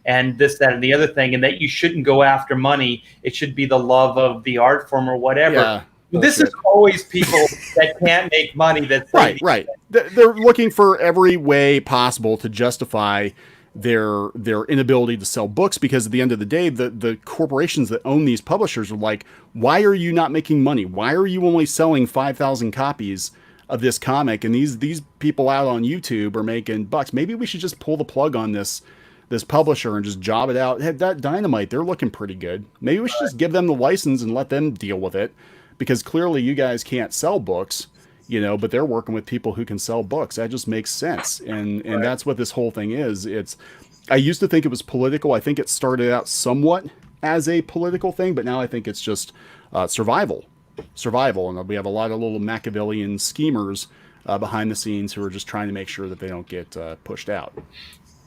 and this, that, and the other thing, and that you shouldn't go after money. It should be the love of the art form or whatever. Yeah, this is always people that can't make money. That's right. They're looking for every way possible to justify their inability to sell books, because at the end of the day, the corporations that own these publishers are like, why are you not making money? Why are you only selling 5,000 copies of this comic? And these people out on YouTube are making bucks. Maybe we should just pull the plug on this publisher and just job it out. That Dynamite, they're looking pretty good. Maybe we should just give them the license and let them deal with it, because clearly you guys can't sell books. But they're working with people who can sell books. That just makes sense. And that's what this whole thing is. I used to think it was political. I think it started out somewhat as a political thing, but now I think it's just survival. And we have a lot of little Machiavellian schemers behind the scenes who are just trying to make sure that they don't get pushed out.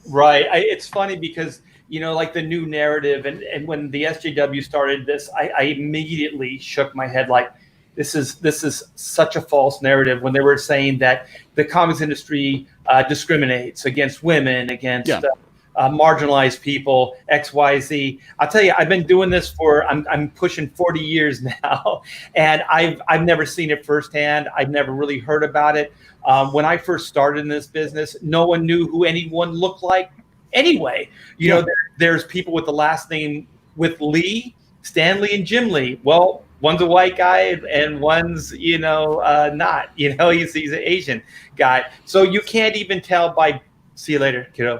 Right. It's funny because, like the new narrative, and when the SJW started this, I immediately shook my head like, this is such a false narrative when they were saying that the comics industry discriminates against women, against marginalized people, XYZ. I'll tell you, I've been doing this for I'm pushing 40 years now, and I've never seen it firsthand. I've never really heard about it. When I first started in this business, no one knew who anyone looked like anyway. You know, there's people with the last name with Lee, Stan Lee and Jim Lee. Well, one's a white guy and one's, not. He's an Asian guy. So you can't even tell by. See you later, kiddo.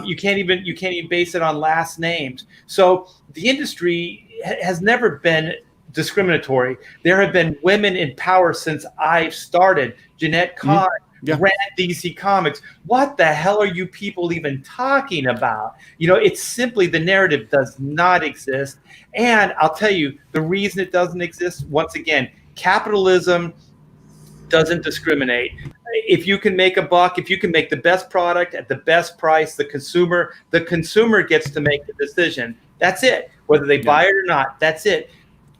You can't even base it on last names. So the industry has never been discriminatory. There have been women in power since I've started. Jeanette Kahn ran DC Comics. What the hell are you people even talking about? It's simply the narrative does not exist. And I'll tell you, the reason it doesn't exist, once again, capitalism doesn't discriminate. If you can make a buck, if you can make the best product at the best price, the consumer gets to make the decision. That's it. Whether they buy it or not, that's it.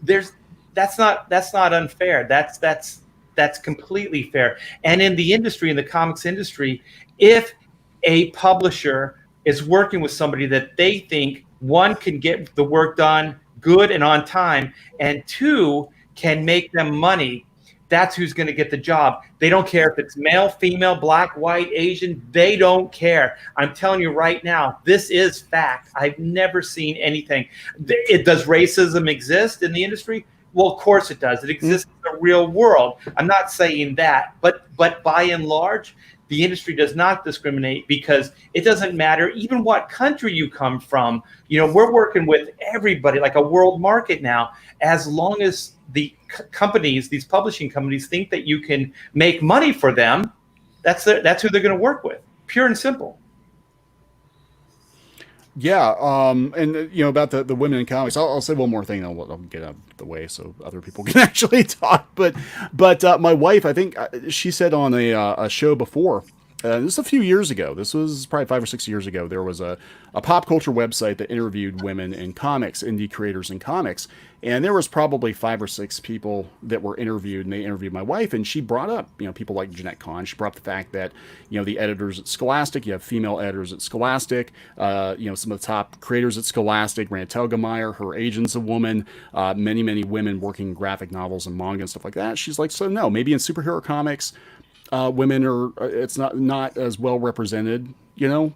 That's not unfair. That's completely fair. And in the industry, in the comics industry, if a publisher is working with somebody that they think, one, can get the work done good and on time, and two, can make them money, that's who's going to get the job. They don't care if it's male, female, black, white, Asian. They don't care. I'm telling you right now, this is fact. I've never seen anything. Does racism exist in the industry? Well, of course it does. It exists in the real world. I'm not saying that, but by and large, the industry does not discriminate because it doesn't matter even what country you come from. We're working with everybody like a world market now. As long as the companies, these publishing companies, think that you can make money for them, that's who they're going to work with. Pure and simple. Yeah, and about the women in comics, I'll say one more thing. I'll get out of the way so other people can actually talk. But my wife, I think she said on a show before. This is a few years ago. This was probably 5 or 6 years ago. There was a pop culture website that interviewed women in comics, indie creators in comics. And there was probably 5 or 6 people that were interviewed, and they interviewed my wife. And she brought up, people like Jeanette Kahn. She brought up the fact that, the editors at Scholastic, you have female editors at Scholastic, some of the top creators at Scholastic, Rand Telgemeier, her agent's a woman, many, many women working graphic novels and manga and stuff like that. She's like, so no, maybe in superhero comics, women are, it's not as well represented,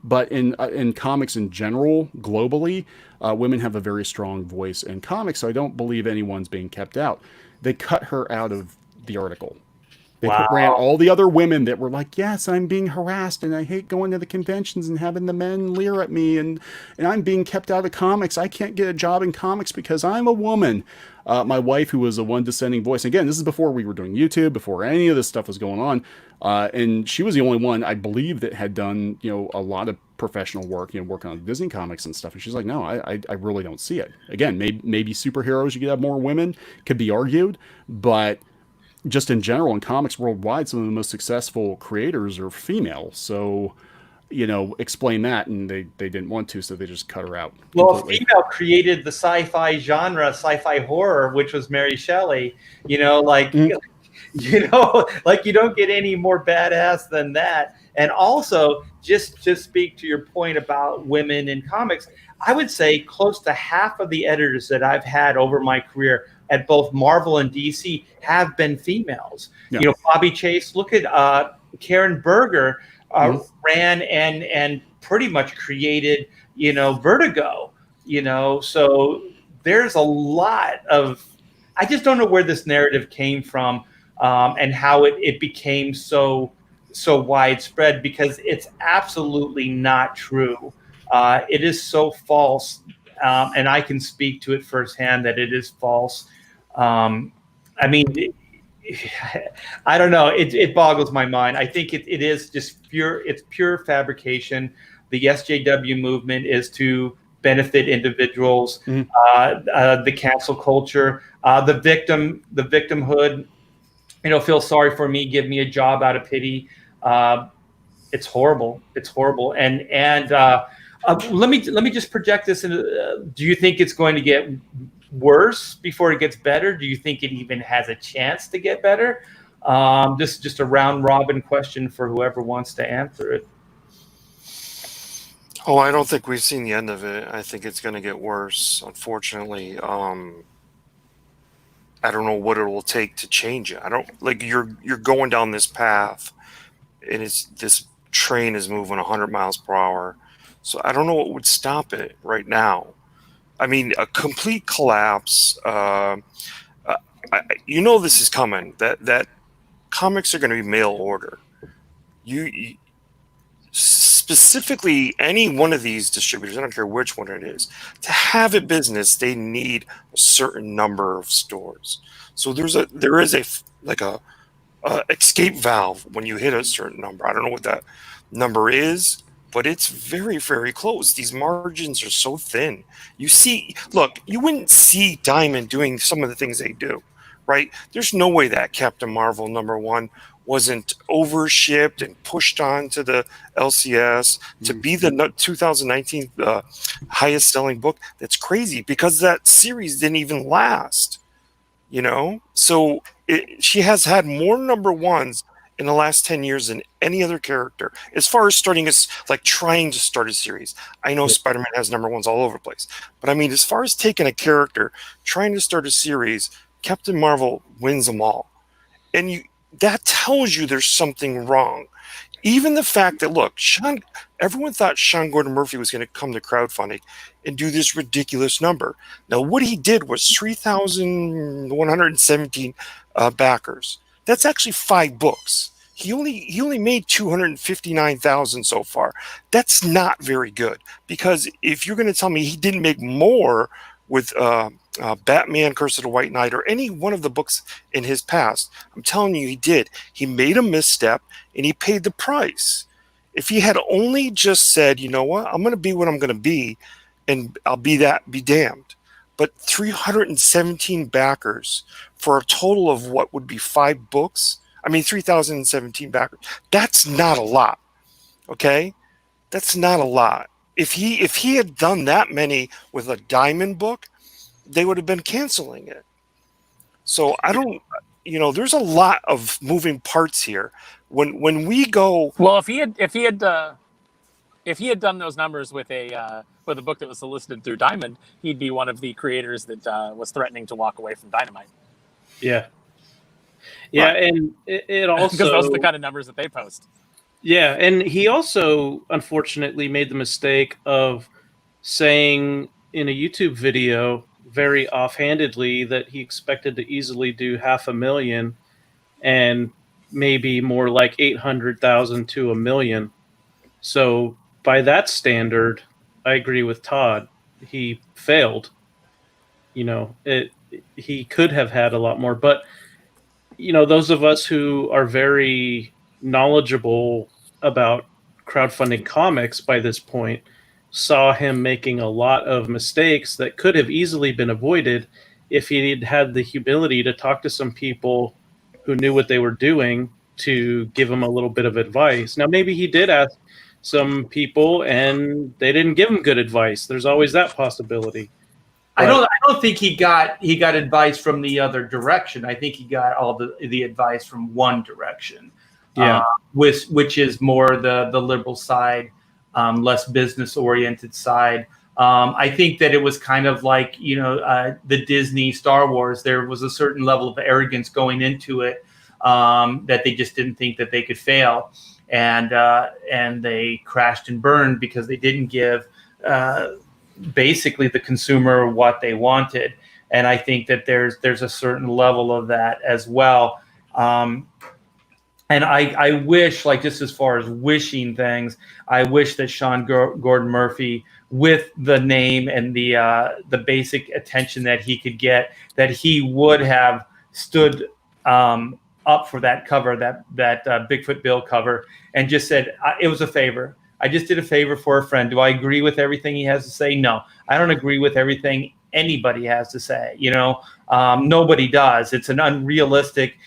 but in comics in general, globally, women have a very strong voice in comics. So I don't believe anyone's being kept out. They cut her out of the article. They ran all the other women that were like, yes, I'm being harassed and I hate going to the conventions and having the men leer at me and I'm being kept out of comics. I can't get a job in comics because I'm a woman. My wife, who was the one dissenting voice, again, this is before we were doing YouTube, before any of this stuff was going on. And she was the only one, I believe, that had done, a lot of professional work, working on Disney comics and stuff. And she's like, no, I really don't see it. Again, maybe superheroes, you could have more women, could be argued, but just in general, in comics worldwide, some of the most successful creators are female. So, explain that, and they didn't want to, so they just cut her out. Well, a female created the sci-fi genre, sci-fi horror, which was Mary Shelley. Like you don't get any more badass than that. And also, just to speak to your point about women in comics, I would say close to half of the editors that I've had over my career at both Marvel and DC have been females. Yeah. Bobby Chase, look at Karen Berger, ran and pretty much created, Vertigo, so there's a lot of, I just don't know where this narrative came from and how it became so widespread, because it's absolutely not true. It is so false. And I can speak to it firsthand that it is false. I don't know. It boggles my mind. I think it is just pure fabrication. The SJW movement is to benefit individuals. The cancel culture, the victimhood. Feel sorry for me, give me a job out of pity. It's horrible. It's horrible. And let me just project this into. Do you think it's going to get worse before it gets better? Do you think it even has a chance to get better? Just a round robin question for whoever wants to answer it. Oh, I don't think we've seen the end of it. I think it's going to get worse, unfortunately. I don't know what it will take to change it. I don't like you're going down this path, and this train is moving 100 miles per hour. So I don't know what would stop it right now. I mean, a complete collapse. This is coming. That comics are going to be mail order. You specifically, any one of these distributors, I don't care which one it is, to have a business, they need a certain number of stores. So there is a escape valve when you hit a certain number. I don't know what that number is, but it's very, very close. These margins are so thin. You wouldn't see Diamond doing some of the things they do, right? There's no way that Captain Marvel #1 wasn't overshipped and pushed on to the LCS to be the 2019 highest selling book. That's crazy because that series didn't even last, So she has had more #1s in the last 10 years than any other character as far as trying to start a series. I know Spider-Man has #1s all over the place, but I mean, as far as taking a character, trying to start a series, Captain Marvel wins them all. And that tells you there's something wrong. Even the fact that, everyone thought Sean Gordon Murphy was going to come to crowdfunding and do this ridiculous number. Now, what he did was 3,117 backers. That's actually 5 books. He only made 259,000 so far. That's not very good, because if you're going to tell me he didn't make more with Batman, Curse of the White Knight, or any one of the books in his past, I'm telling you he did. He made a misstep, and he paid the price. If he had only just said, you know what, I'm going to be what I'm going to be, and I'll be damned. But 317 backers for a total of what would be 5 books, 3,017 backers, that's not a lot, okay? That's not a lot. If he had done that many with a Diamond book, they would have been canceling it. So I don't, there's a lot of moving parts here. When we go, well, if he had done those numbers with a book that was solicited through Diamond, he'd be one of the creators that was threatening to walk away from Dynamite. Yeah, and it also because those are the kind of numbers that they post. Yeah, and he also unfortunately made the mistake of saying in a YouTube video very offhandedly that he expected to easily do 500,000 and maybe more like 800,000 to 1 million. So by that standard, I agree with Todd. He failed. He could have had a lot more, but those of us who are very knowledgeable about crowdfunding comics by this point saw him making a lot of mistakes that could have easily been avoided if he'd had the humility to talk to some people who knew what they were doing to give him a little bit of advice. Now, maybe he did ask some people and they didn't give him good advice. There's always that possibility. I don't think he got advice from the other direction. I think he got all the advice from one direction. Yeah. Which is more the liberal side, less business oriented side. I think that it was kind of like, the Disney Star Wars. There was a certain level of arrogance going into it, that they just didn't think that they could fail. And they crashed and burned because they didn't give basically the consumer what they wanted. And I think that there's a certain level of that as well. And I wish, just as far as wishing things, I wish that Sean Gordon Murphy, with the name and the basic attention that he could get, that he would have stood up for that cover, that Bigfoot Bill cover, and just said, it was a favor. I just did a favor for a friend. Do I agree with everything he has to say? No, I don't agree with everything anybody has to say. Nobody does. It's an unrealistic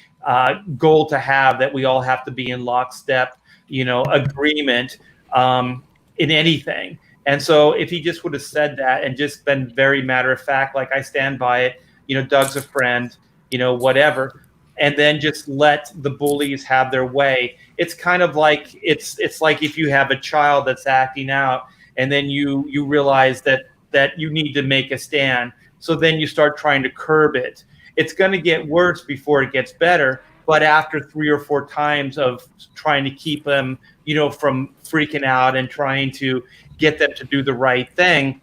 goal to have, that we all have to be in lockstep, agreement in anything. And so if he just would have said that and just been very matter of fact, like, I stand by it, Doug's a friend, whatever, and then just let the bullies have their way. It's kind of like, it's like if you have a child that's acting out and then you realize that you need to make a stand. So then you start trying to curb it. It's going to get worse before it gets better. But after 3 or 4 times of trying to keep them, from freaking out and trying to get them to do the right thing,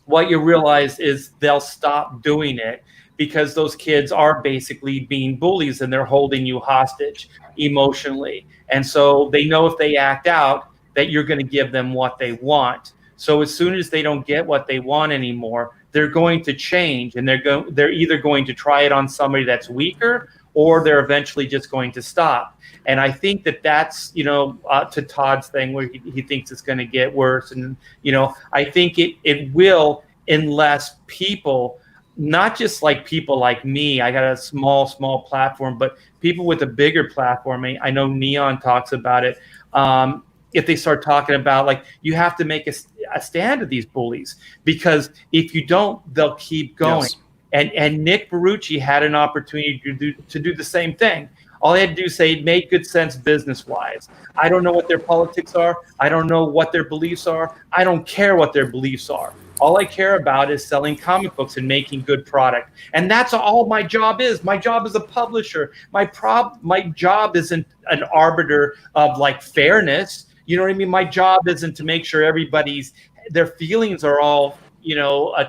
what you realize is they'll stop doing it, because those kids are basically being bullies and they're holding you hostage emotionally. And so they know if they act out that you're going to give them what they want. So as soon as they don't get what they want anymore, they're going to change, and they're either going to try it on somebody that's weaker, or they're eventually just going to stop. And I think that's, to Todd's thing where he thinks it's going to get worse. And, I think it will, unless people, not just like people like me, I got a small platform, but people with a bigger platform. I know Neon talks about it. If they start talking about, like, you have to make a stand of these bullies, because if you don't, they'll keep going. Yes. And Nick Barucci had an opportunity to do the same thing. All he had to do is say it made good sense business-wise. I don't know what their politics are. I don't know what their beliefs are. I don't care what their beliefs are. All I care about is selling comic books and making good product. And that's all my job is. My job is a publisher. My job isn't an arbiter of, like, fairness. You know what I mean? My job isn't to make sure their feelings are all,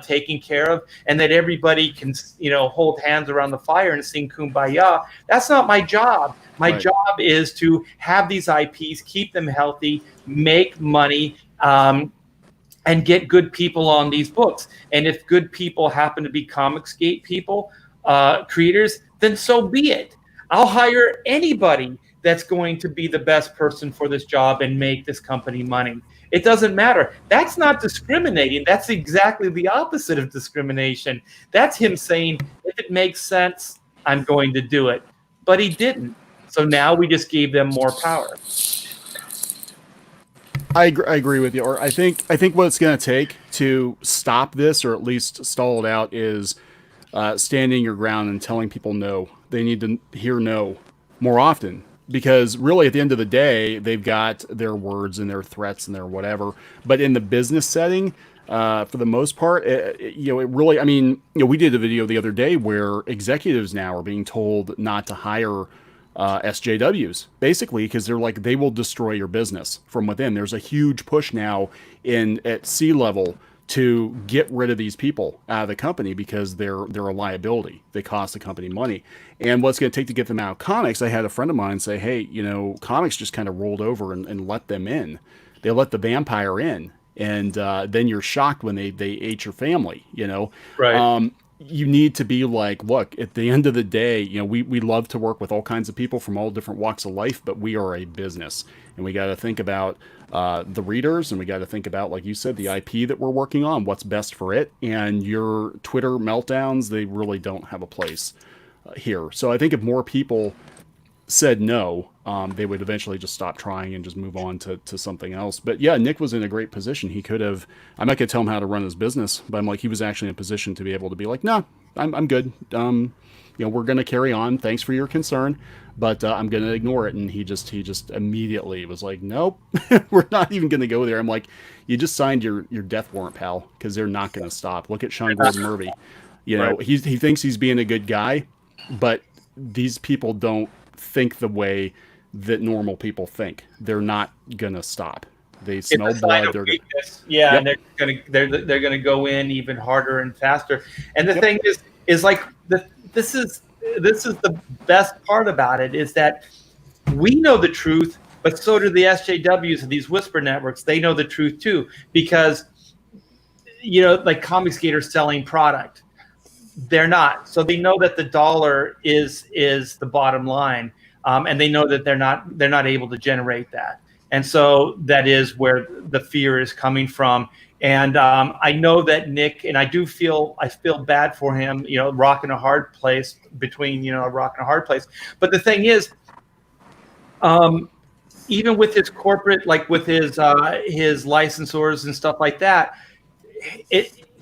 taken care of, and that everybody can, hold hands around the fire and sing Kumbaya. That's not my job. My Right. job is to have these IPs, keep them healthy, make money, and get good people on these books. And if good people happen to be Comicsgate people, creators, then so be it. I'll hire anybody that's going to be the best person for this job and make this company money. It doesn't matter. That's not discriminating. That's exactly the opposite of discrimination. That's him saying, if it makes sense, I'm going to do it. But he didn't. So now we just gave them more power. I agree with you. Or I think what it's going to take to stop this, or at least stall it out, is standing your ground and telling people no. They need to hear no more often. Because really, at the end of the day, they've got their words and their threats and their whatever. But in the business setting, for the most part, it really, we did a video the other day where executives now are being told not to hire SJWs, basically, because they're like, they will destroy your business from within. There's a huge push now at C-level to get rid of these people out of the company because they're a liability. They cost the company money. And what's going to take to get them out of comics, I had a friend of mine say, hey, comics just kind of rolled over and let them in. They let the vampire in. And then you're shocked when they ate your family, Right. You need to be like, look, at the end of the day, we love to work with all kinds of people from all different walks of life, but we are a business, and we got to think about the readers, and we got to think about, like you said, the IP that we're working on, what's best for it. And your Twitter meltdowns, they really don't have a place here. So I think if more people said no, they would eventually just stop trying and just move on to something else. But yeah, Nick was in a great position. He could have, I'm not going to tell him how to run his business, but I'm like, he was actually in a position to be able to be like, no, I'm good. We're going to carry on. Thanks for your concern, but I'm going to ignore it. And he just immediately was like, nope, we're not even going to go there. I'm like, you just signed your death warrant, pal, because they're not going to stop. Look at Sean Gordon Murphy. Right. He thinks he's being a good guy, but these people don't think the way that normal people think. They're not gonna stop. They smell blood. They're yeah, Yep. and they're gonna go in even harder and faster. And the thing is like this is the best part about it, is that we know the truth, but so do the SJWs and these whisper networks. They know the truth too, because like Comicsgate are selling product. They're not. So they know that the dollar is the bottom line, and they know that they're not able to generate that. And so that is where the fear is coming from. And I know that Nick, and I feel bad for him, rocking a hard place between, a rock and a hard place. But the thing is, even with his corporate, like with his licensors and stuff like that,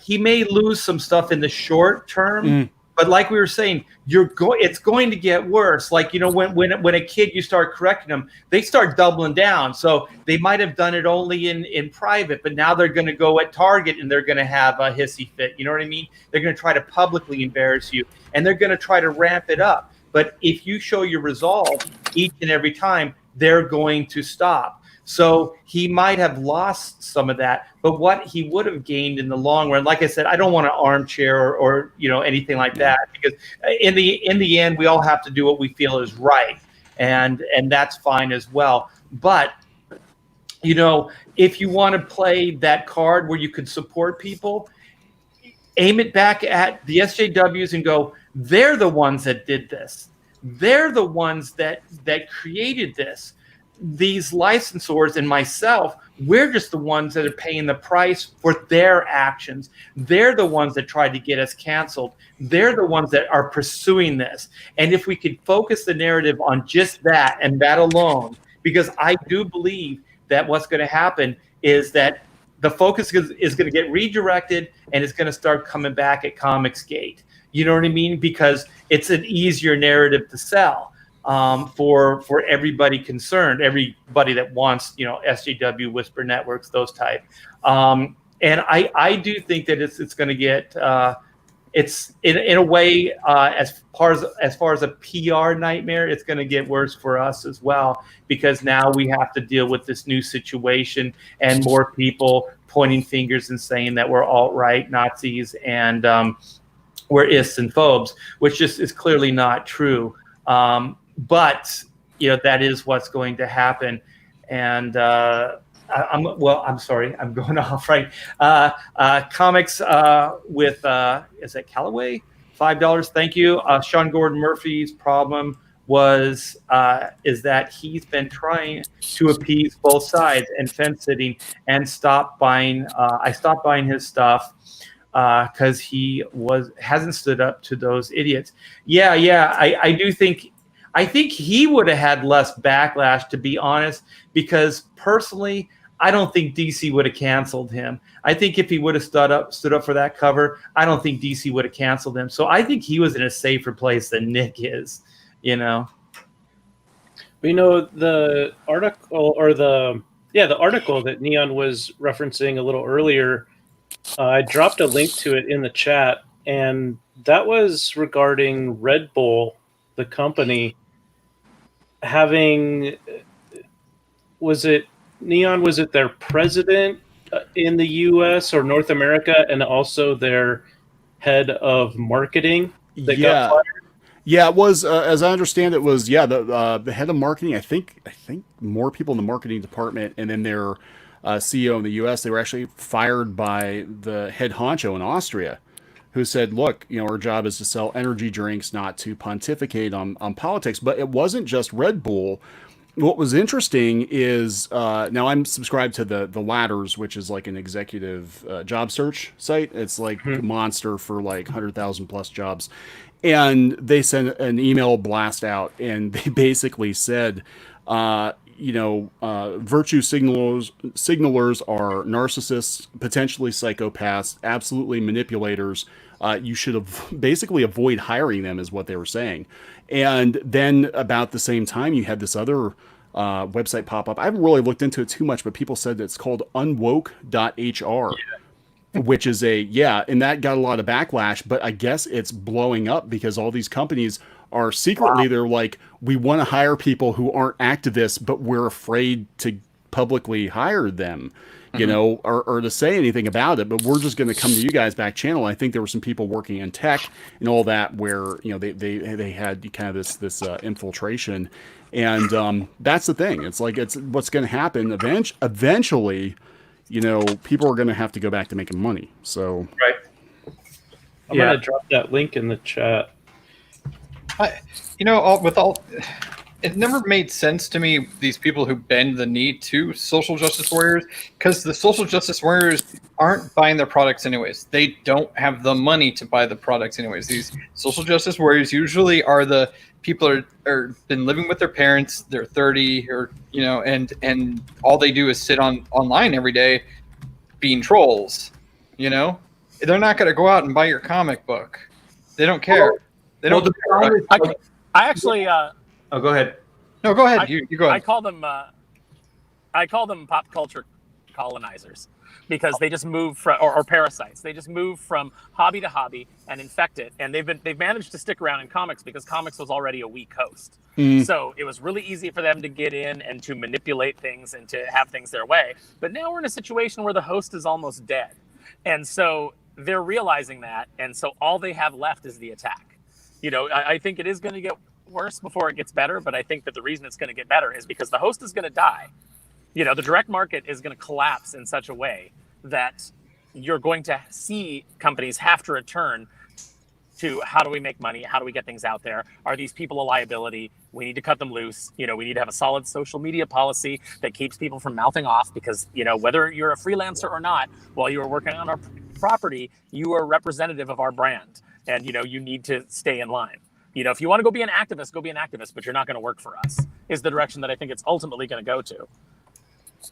he may lose some stuff in the short term. But like we were saying, it's going to get worse. Like, when a kid, you start correcting them, they start doubling down. So they might have done it only in private, but now they're going to go at Target and they're going to have a hissy fit. You know what I mean? They're going to try to publicly embarrass you, and they're going to try to ramp it up. But if you show your resolve each and every time, they're going to stop. So he might have lost some of that, but what he would have gained in the long run, like I said, I don't want an armchair or anything like that, because in the end, we all have to do what we feel is right, and that's fine as well. But if you want to play that card where you could support people, aim it back at the SJWs and go, they're the ones that did this. They're the ones that created this. These licensors and myself, we're just the ones that are paying the price for their actions. They're the ones that tried to get us canceled. They're the ones that are pursuing this. And if we could focus the narrative on just that and that alone, because I do believe that what's going to happen is that the focus is going to get redirected, and it's going to start coming back at Comicsgate. You know what I mean? Because it's an easier narrative to sell. For everybody concerned, everybody that wants, SJW, Whisper Networks, those type. And I do think that it's going to get, it's in a way, as far as a PR nightmare, it's going to get worse for us as well, because now we have to deal with this new situation and more people pointing fingers and saying that we're alt-right Nazis and we're ists and phobes, which just is clearly not true. But that is what's going to happen, and I'm sorry, I'm going off. Right, comics with is that Callaway? $5. Thank you. Sean Gordon Murphy's problem is that he's been trying to appease both sides and fence sitting and stop buying. I stopped buying his stuff because he hasn't stood up to those idiots. Yeah, I do think. I think he would have had less backlash, to be honest, because personally, I don't think DC would have canceled him. I think if he would have stood up for that cover, I don't think DC would have canceled him. So I think he was in a safer place than Nick is, the article the article that Neon was referencing a little earlier, I dropped a link to it in the chat, and that was regarding Red Bull, the company, having, was it their president in the US or North America, and also their head of marketing that got fired? Yeah, it was, as I understand it, was the head of marketing. I think more people in the marketing department, and then their CEO in the US, they were actually fired by the head honcho in Austria, who said, look, our job is to sell energy drinks, not to pontificate on politics. But it wasn't just Red Bull. What was interesting is, now I'm subscribed to the Ladders, which is like an executive job search site. It's like a monster for like 100,000 plus jobs. And they sent an email blast out, and they basically said, virtue signalers are narcissists, potentially psychopaths, absolutely manipulators. You should have basically avoid hiring them, is what they were saying. And then about the same time, you had this other website pop up. I haven't really looked into it too much, but people said it's called unwoke.hr, which is and that got a lot of backlash, but I guess it's blowing up because all these companies are secretly, they're like, we want to hire people who aren't activists, but we're afraid to publicly hire them, or to say anything about it, but we're just going to come to you guys back channel. I think there were some people working in tech and all that where, they had kind of this infiltration, and that's the thing. It's like, it's what's going to happen eventually, people are going to have to go back to making money. So, right. I'm going to drop that link in the chat. it never made sense to me, these people who bend the knee to social justice warriors, because the social justice warriors aren't buying their products anyways. They don't have the money to buy the products anyways. These social justice warriors usually are the people are been living with their parents, they're 30, or and all they do is sit online every day being trolls. They're not going to go out and buy your comic book. They don't care. They don't. I actually. Oh, go ahead. No, go ahead. You go ahead. I call them pop culture colonizers, because they just move from, or parasites. They just move from hobby to hobby and infect it. And they've managed to stick around in comics because comics was already a weak host. So it was really easy for them to get in and to manipulate things and to have things their way. But now we're in a situation where the host is almost dead. And so they're realizing that. And so all they have left is the attack. I think it is going to get worse before it gets better, but I think that the reason it's going to get better is because the host is going to die. The direct market is going to collapse in such a way that you're going to see companies have to return to, how do we make money? How do we get things out there? Are these people a liability? We need to cut them loose. We need to have a solid social media policy that keeps people from mouthing off, because, whether you're a freelancer or not, while you are working on our property, you are representative of our brand, and, you need to stay in line. If you want to go be an activist, but you're not going to work for us, is the direction that I think it's ultimately going to go to.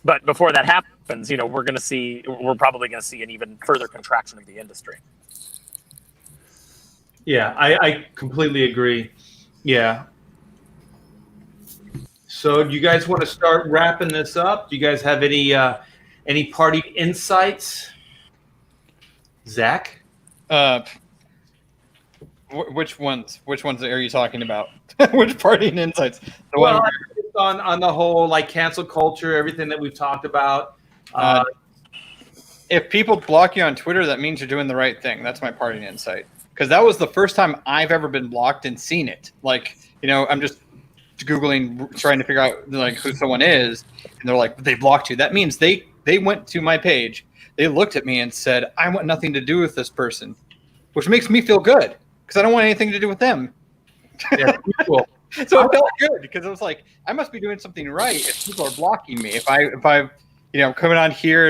But before that happens, we're probably going to see an even further contraction of the industry. Yeah, I completely agree. Yeah. So do you guys want to start wrapping this up? Do you guys have any party insights? Zach? Which ones are you talking about? Which party and insights? On the whole, like cancel culture, everything that we've talked about. If people block you on Twitter, that means you're doing the right thing. That's my party and insight. Because that was the first time I've ever been blocked and seen it. Like, I'm just Googling, trying to figure out like who someone is, and they're like, they blocked you. That means they went to my page, they looked at me and said, I want nothing to do with this person, which makes me feel good because I don't want anything to do with them. Yeah, cool. So it felt good because I was like, I must be doing something right if people are blocking me. If I coming on here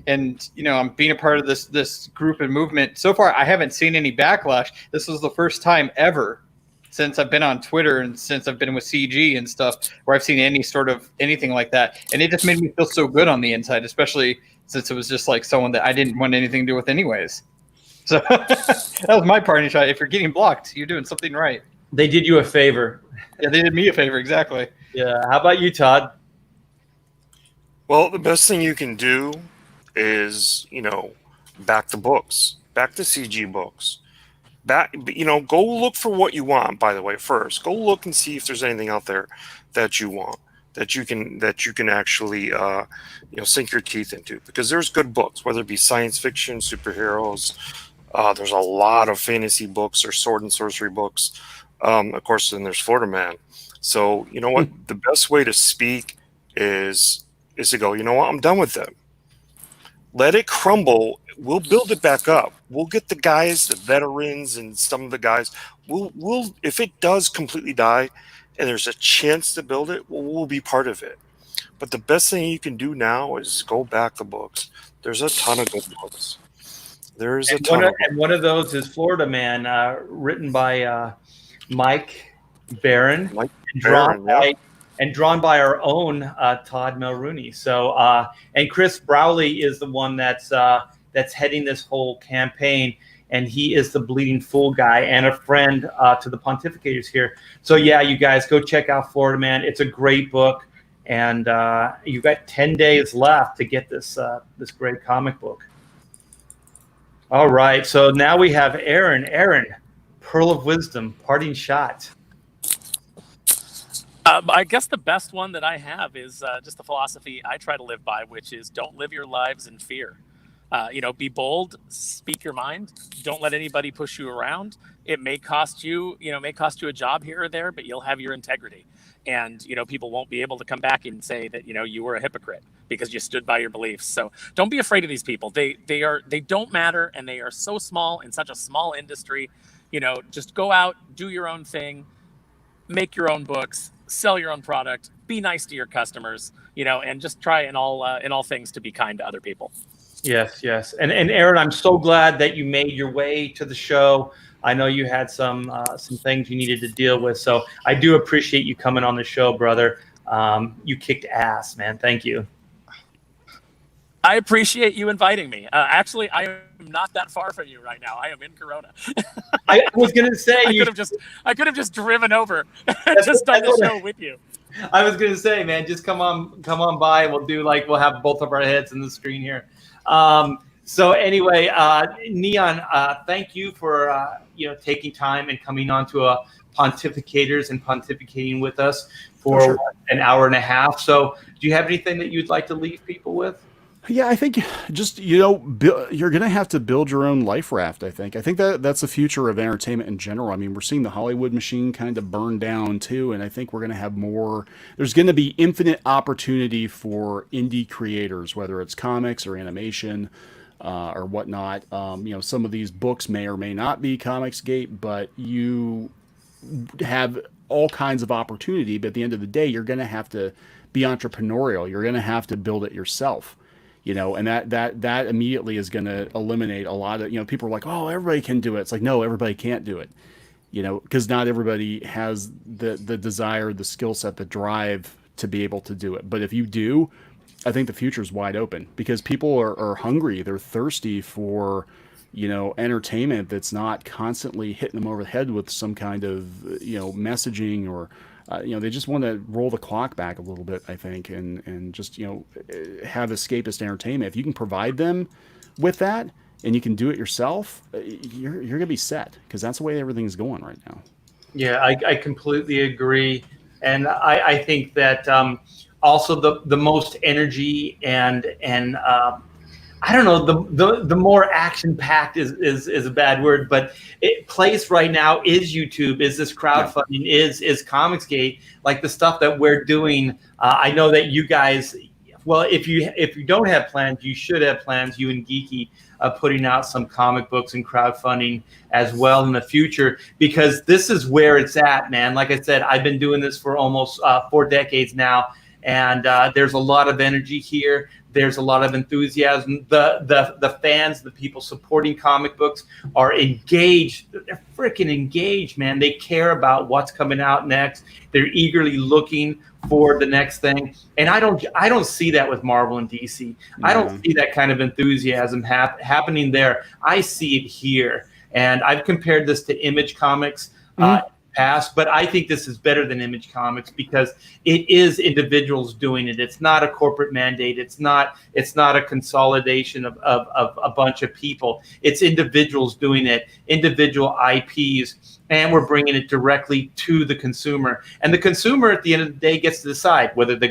and I'm being a part of this group and movement. So far, I haven't seen any backlash. This was the first time ever since I've been on Twitter and since I've been with CG and stuff where I've seen any sort of anything like that. And it just made me feel so good on the inside, especially since it was just like someone that I didn't want anything to do with anyways. So that was my party shot. If you're getting blocked, you're doing something right. They did you a favor. Yeah, they did me a favor. Exactly. Yeah. How about you, Todd? Well, the best thing you can do is, back the books, back the CG books. Go look for what you want, by the way, first. Go look and see if there's anything out there that you want, that you can actually sink your teeth into, because there's good books, whether it be science fiction, superheroes. There's a lot of fantasy books or sword and sorcery books. Of course, then there's Florida Man. So, you know what? The best way to speak is to go, I'm done with them. Let it crumble. We'll build it back up. We'll get the guys, the veterans, and some of the guys. We'll if it does completely die, and there's a chance to build it, we'll be part of it. But the best thing you can do now is go back the books. There's a ton of good books. There's a ton. And one of those is Florida Man, written by Mike Barron, and drawn by our own Todd Mulrooney. So, and Chris Browley is the one that's heading this whole campaign, and he is the Bleeding Fool guy and a friend to the Pontificators here. So, yeah, you guys go check out Florida Man. It's a great book, and you've got 10 days left to get this great comic book. All right, so now we have Aaron. Aaron, Pearl of Wisdom, parting shot. I guess the best one that I have is just the philosophy I try to live by, which is don't live your lives in fear. Be bold, speak your mind. Don't let anybody push you around. It may cost you, a job here or there, but you'll have your integrity. And, people won't be able to come back and say that, you were a hypocrite because you stood by your beliefs. So don't be afraid of these people. They don't matter, and they are so small in such a small industry. Just go out, do your own thing, make your own books, sell your own product, be nice to your customers, and just try in all things to be kind to other people. Yes, yes. And Aaron, I'm so glad that you made your way to the show. I know you had some things you needed to deal with, so I do appreciate you coming on the show, brother. You kicked ass, man. Thank you. I appreciate you inviting me. Actually, I am not that far from you right now. I am in Corona. I was gonna say I could have just driven over and just done the show with you. I was gonna say, man, just come on by, and we'll have both of our heads in the screen here. So anyway, Neon, thank you for taking time and coming on to Pontificators and pontificating with us for an hour and a half. So do you have anything that you'd like to leave people with? Yeah, I think just, you're going to have to build your own life raft, I think. I think that's the future of entertainment in general. I mean, we're seeing the Hollywood machine kind of burn down too, and I think we're going to have more. There's going to be infinite opportunity for indie creators, whether it's comics or animation or whatnot. Some of these books may or may not be Comicsgate, but you have all kinds of opportunity. But at the end of the day, you're going to have to be entrepreneurial. You're going to have to build it yourself. And that immediately is going to eliminate a lot of, people are like, oh, everybody can do it. It's like, no, everybody can't do it, because not everybody has the desire, the skill set, the drive to be able to do it. But if you do, I think the future is wide open, because people are hungry. They're thirsty for, entertainment that's not constantly hitting them over the head with some kind of, messaging or, they just want to roll the clock back a little bit, I think, and just, have escapist entertainment. If you can provide them with that and you can do it yourself, you're going to be set, because that's the way everything's going right now. Yeah, I completely agree. And I think that also the most energy and I don't know, the more action-packed is a bad word, but place right now is YouTube, is this crowdfunding, is Comicsgate, like the stuff that we're doing. I know that you guys, well, if you don't have plans, you should have plans, you and Geeky, putting out some comic books and crowdfunding as well in the future, because this is where it's at, man. Like I said, I've been doing this for almost 4 decades now, and there's a lot of energy here. There's a lot of enthusiasm. The fans, the people supporting comic books are engaged. They're freaking engaged, man. They care about what's coming out next. They're eagerly looking for the next thing. And I don't see that with Marvel and DC. I don't see that kind of enthusiasm happening there. I see it here. And I've compared this to Image Comics past, but I think this is better than Image Comics, because it is individuals doing it. It's not a corporate mandate. It's not a consolidation of a bunch of people. It's individuals doing it, individual IPs, and we're bringing it directly to the consumer. And the consumer, at the end of the day, gets to decide whether they're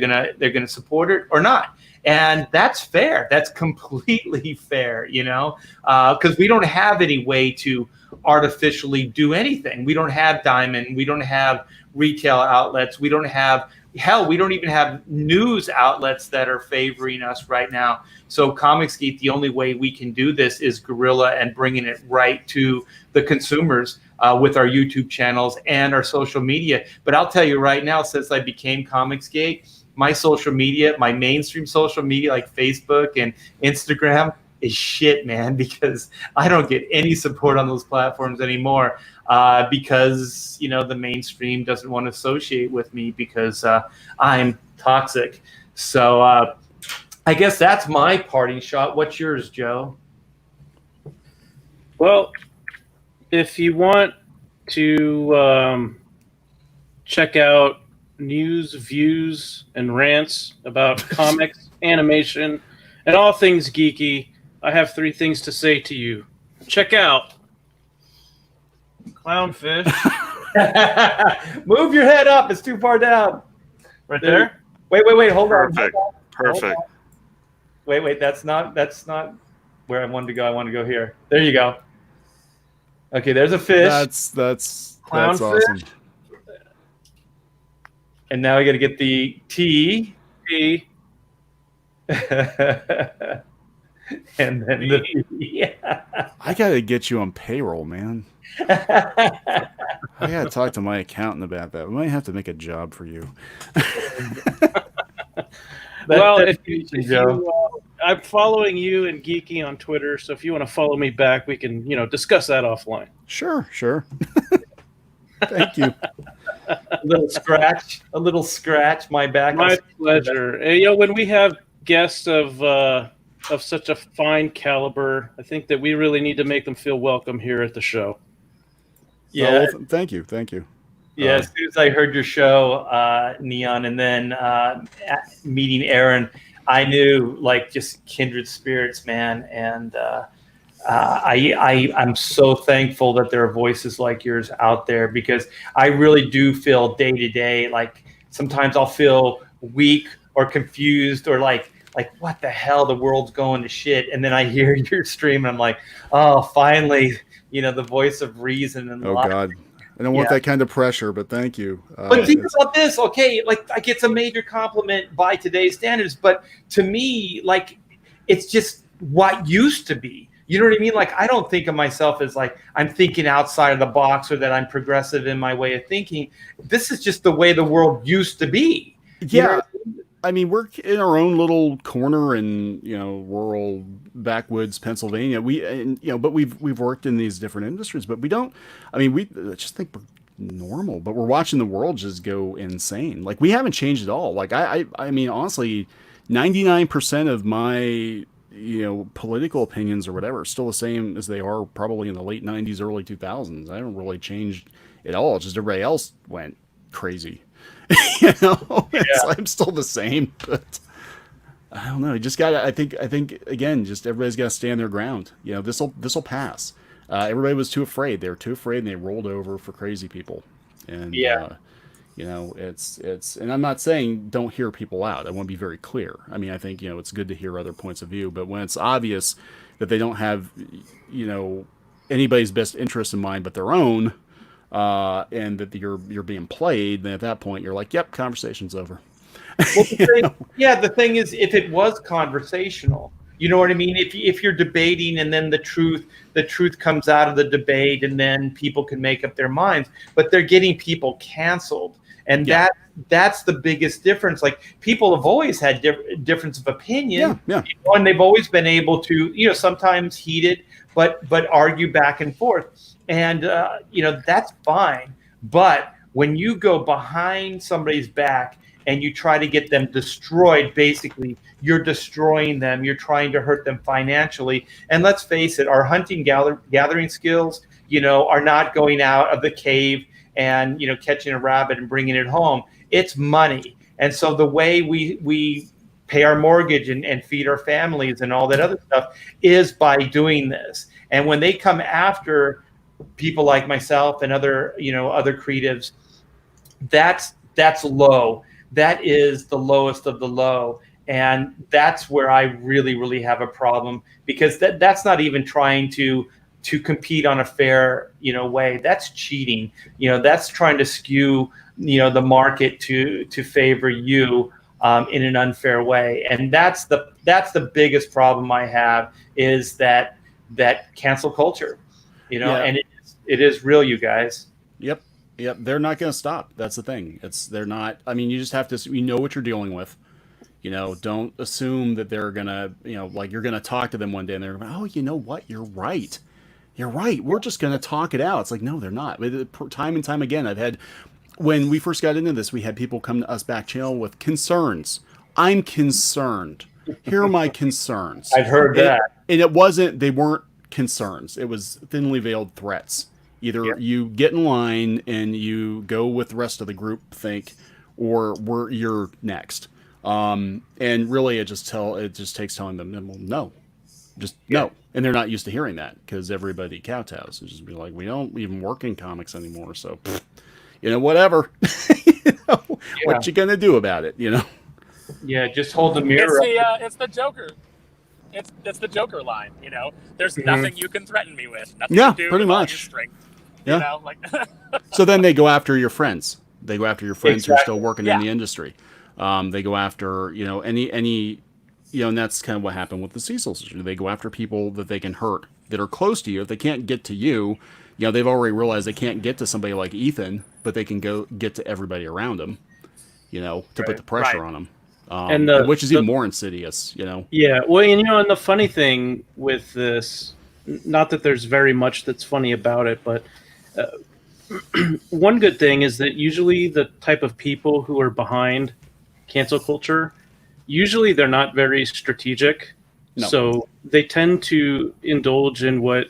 gonna support it or not. And that's fair. That's completely fair, because we don't have any way to artificially do anything. We don't have Diamond. We don't have retail outlets. We don't even have news outlets that are favoring us right now. So Comicsgate, the only way we can do this is guerrilla and bringing it right to the consumers with our YouTube channels and our social media. But I'll tell you right now, since I became Comicsgate, my social media, my mainstream social media like Facebook and Instagram is shit, man, because I don't get any support on those platforms anymore because, the mainstream doesn't want to associate with me because I'm toxic. So I guess that's my parting shot. What's yours, Joe? Well, if you want to check out news, views, and rants about comics, animation, and all things geeky, I have 3 things to say to you. Check out Clownfish. Move your head up. It's too far down. Right there? Wait. Hold on. Perfect. Wait. That's not where I wanted to go. I want to go here. There you go. Okay, there's a fish. That's awesome. And now I got to get the T. And then yeah. I gotta get you on payroll, man. I gotta talk to my accountant about that. We might have to make a job for you. Well, if you I'm following you and Geeky on Twitter, so if you want to follow me back, we can, discuss that offline. Sure. Thank you. A little scratch, my back. My pleasure. And, when we have guests of such a fine caliber, I think that we really need to make them feel welcome here at the show. Yeah. Well, thank you. Yeah, as soon as I heard your show, Neon, and then meeting Aaron, I knew just kindred spirits, man. And I'm so thankful that there are voices like yours out there, because I really do feel day to day, sometimes I'll feel weak or confused or like what the hell, the world's going to shit. And then I hear your stream and I'm like, oh, finally, the voice of reason and life. God. I don't want that kind of pressure, but thank you. But think about this, okay? It's a major compliment by today's standards, but to me, it's just what used to be. You know what I mean? I don't think of myself as I'm thinking outside of the box or that I'm progressive in my way of thinking. This is just the way the world used to be. Yeah. I mean, we're in our own little corner in, rural backwoods Pennsylvania. But we've worked in these different industries, but we don't. I mean, we just think we're normal, but we're watching the world just go insane. We haven't changed at all. I mean, honestly, 99% of my political opinions or whatever are still the same as they are probably in the late 90s, early 2000s. I haven't really changed at all. It's just everybody else went crazy. I'm still the same, but I don't know. You just gotta. I think again, just everybody's got to stand their ground. This will pass. Everybody was too afraid. They were too afraid, and they rolled over for crazy people. And it's. And I'm not saying don't hear people out. I want to be very clear. I mean, I think it's good to hear other points of view, but when it's obvious that they don't have anybody's best interest in mind but their own. And that you're being played, then at that point you're like, yep, conversation's over. Well, the thing is, if it was conversational, you know what I mean? If you're debating and then the truth comes out of the debate and then people can make up their minds, but they're getting people canceled. And that's the biggest difference. People have always had difference of opinion, and they've always been able to, sometimes heated, but argue back and forth. And, that's fine. But when you go behind somebody's back and you try to get them destroyed, basically, you're destroying them. You're trying to hurt them financially. And let's face it, our hunting gathering skills, are not going out of the cave and, catching a rabbit and bringing it home. It's money. And so the way we pay our mortgage and feed our families and all that other stuff is by doing this. And when they come after people like myself and other creatives, that's low. That is the lowest of the low. And that's where I really, really have a problem, because that's not even trying to compete on a fair, way. That's cheating. That's trying to skew, the market to favor you in an unfair way. And that's the biggest problem I have, is that cancel culture. And it is real, you guys. Yep. They're not going to stop. That's the thing. They're not. I mean, you just have to. You know what you're dealing with. Don't assume that they're gonna. You're gonna talk to them one day and they're going, oh, you know what? You're right. We're just gonna talk it out. It's like, no, they're not. Time and time again, I've had. When we first got into this, we had people come to us back channel with concerns. I'm concerned. Here are my concerns. I've heard that. And it wasn't. They weren't concerns. It was thinly veiled threats. Either you get in line and you go with the rest of the group think, or you're next. And really, it just takes telling them, well, no, no. And they're not used to hearing that, because everybody kowtows and just be like, we don't even work in comics anymore, so whatever. What you gonna do about it? Yeah, just hold the mirror. It's the Joker. It's the Joker line, There's nothing you can threaten me with. Nothing Yeah, to do pretty with all much. your strength, Yeah. So then they go after your friends. They go after your friends who are still working in the industry. They go after any and that's kind of what happened with the Cecils. They go after people that they can hurt, that are close to you. If they can't get to you, they've already realized they can't get to somebody like Ethan, but they can get to everybody around them, to put the pressure on them. Which is even more insidious, Yeah, well, and the funny thing with this, not that there's very much that's funny about it, but one good thing is that usually the type of people who are behind cancel culture, usually they're not very strategic. No. So they tend to indulge in what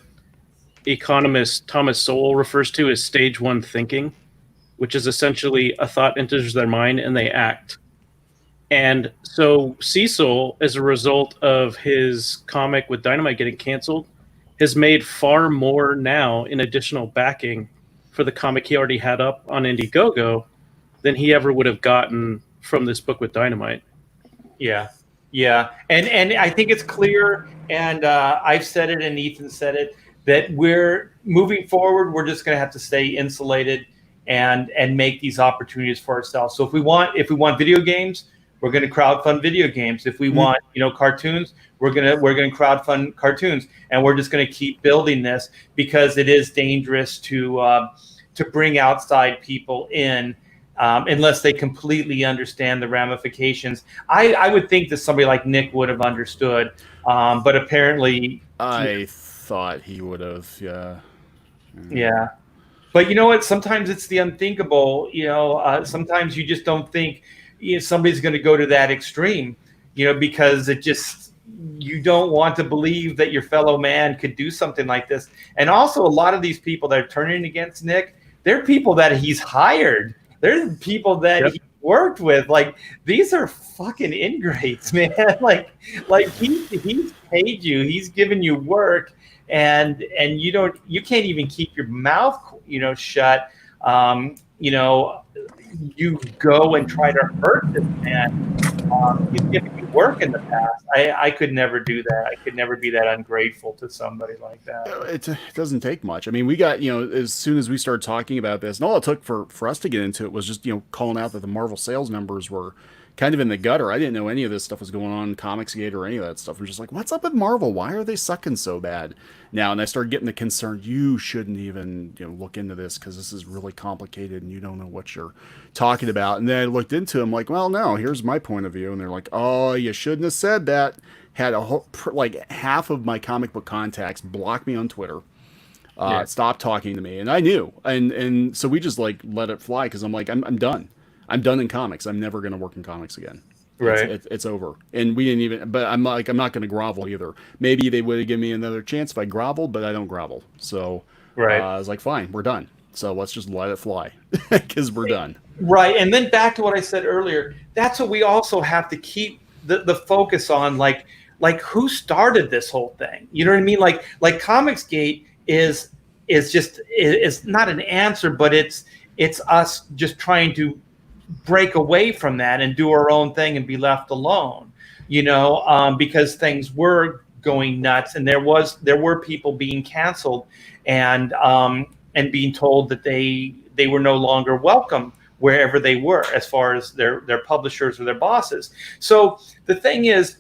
economist Thomas Sowell refers to as stage one thinking, which is essentially a thought enters their mind and they act. And so Cecil, as a result of his comic with Dynamite getting canceled, has made far more now in additional backing for the comic he already had up on Indiegogo than he ever would have gotten from this book with Dynamite. Yeah. And I think it's clear, and I've said it and Ethan said it, that we're moving forward. We're just going to have to stay insulated and make these opportunities for ourselves. So if we want video games, we're going to crowdfund video games. If we want, cartoons, we're going to crowdfund cartoons, and we're just going to keep building this because it is dangerous to bring outside people in unless they completely understand the ramifications. I would think that somebody like Nick would have understood, but apparently I thought he would have. Yeah. But you know what? Sometimes it's the unthinkable. Sometimes you just don't think somebody's going to go to that extreme, because you don't want to believe that your fellow man could do something like this. And also a lot of these people that are turning against Nick, they're people that he's hired. They're people that he worked with. Like, these are fucking ingrates, man. like he's paid you, he's given you work, and you can't even keep your mouth, shut. You go and try to hurt this man. He's given you work in the past. I could never do that. I could never be that ungrateful to somebody like that. It doesn't take much. I mean, we got, as soon as we started talking about this, and all it took for us to get into it was just, calling out that the Marvel sales numbers were kind of in the gutter. I didn't know any of this stuff was going on in Comicsgate or any of that stuff. I'm just like, what's up with Marvel? Why are they sucking so bad now? And I started getting the concern, you shouldn't even look into this because this is really complicated and you don't know what you're talking about. And then I looked into them like, well, no, here's my point of view. And they're like, oh, you shouldn't have said that. Had a whole, like half of my comic book contacts block me on Twitter. Stop talking to me. And I knew. And so we just like let it fly because I'm like, I'm done. I'm done in comics. I'm never going to work in comics again. Right. It's over. And we didn't even, but I'm not going to grovel either. Maybe they would have given me another chance if I groveled, but I don't grovel. So I was like, fine, we're done. So let's just let it fly because we're done. Right. And then back to what I said earlier, that's what we also have to keep the focus on, like who started this whole thing? You know what I mean? Like Comicsgate is not an answer, but it's us just trying to break away from that and do our own thing and be left alone, because things were going nuts and there were people being canceled and being told that they were no longer welcome wherever they were as far as their publishers or their bosses. So the thing is,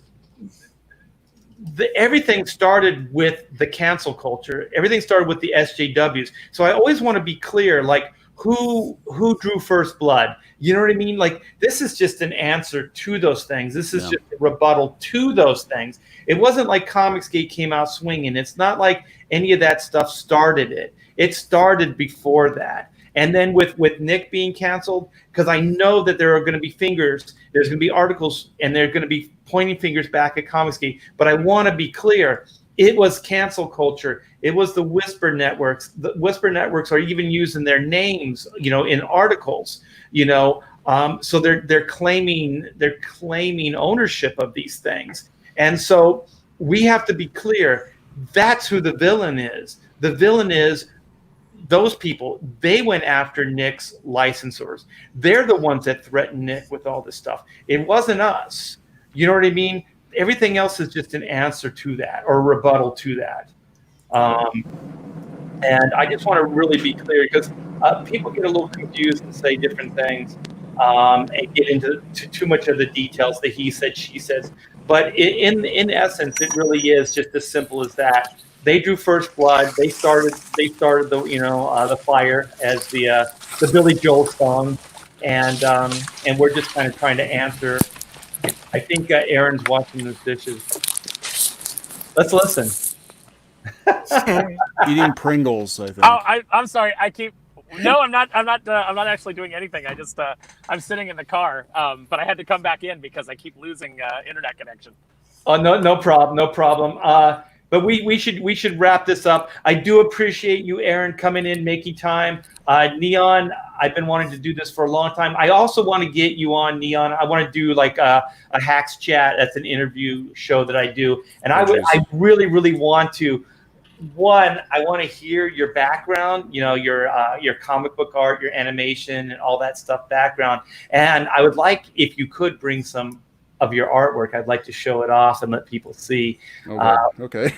everything started with the cancel culture. Everything started with the SJWs. So I always want to be clear, like, who drew first blood? You know what I mean? Like, this is just an answer to those things. This is just a rebuttal to those things. It wasn't like Comicsgate came out swinging. It's not like any of that stuff started it. It started before that. And then with Nick being canceled, because I know that there are going to be there's going to be articles, and they're going to be pointing fingers back at Comicsgate. But I want to be clear. It was cancel culture. It was the Whisper networks. The Whisper networks are even using their names, in articles, so they're claiming ownership of these things. And so we have to be clear. That's who the villain is. The villain is those people. They went after Nick's licensors. They're the ones that threatened Nick with all this stuff. It wasn't us. You know what I mean? Everything else is just an answer to that or a rebuttal to that. And I just want to really be clear because people get a little confused and say different things and get into too much of the details, the he said, she says. But in essence, it really is just as simple as that. They drew first blood. They started the the fire as the Billy Joel song, and we're just kind of trying to answer. I think Aaron's washing those dishes. Let's listen. Eating Pringles, I think. Oh, I'm sorry. No, I'm not. I'm not actually doing anything. I just I'm sitting in the car. But I had to come back in because I keep losing internet connection. Oh, no problem, no problem. But we should wrap this up. I do appreciate you, Aaron, coming in, making time. Neon, I've been wanting to do this for a long time. I also want to get you on, Neon. I want to do like a Hacks Chat. That's an interview show that I do, and I really want to. One, I want to hear your background, your comic book art, your animation, and all that stuff background. And I would like, if you could bring some of your artwork, I'd like to show it off and let people see. Okay.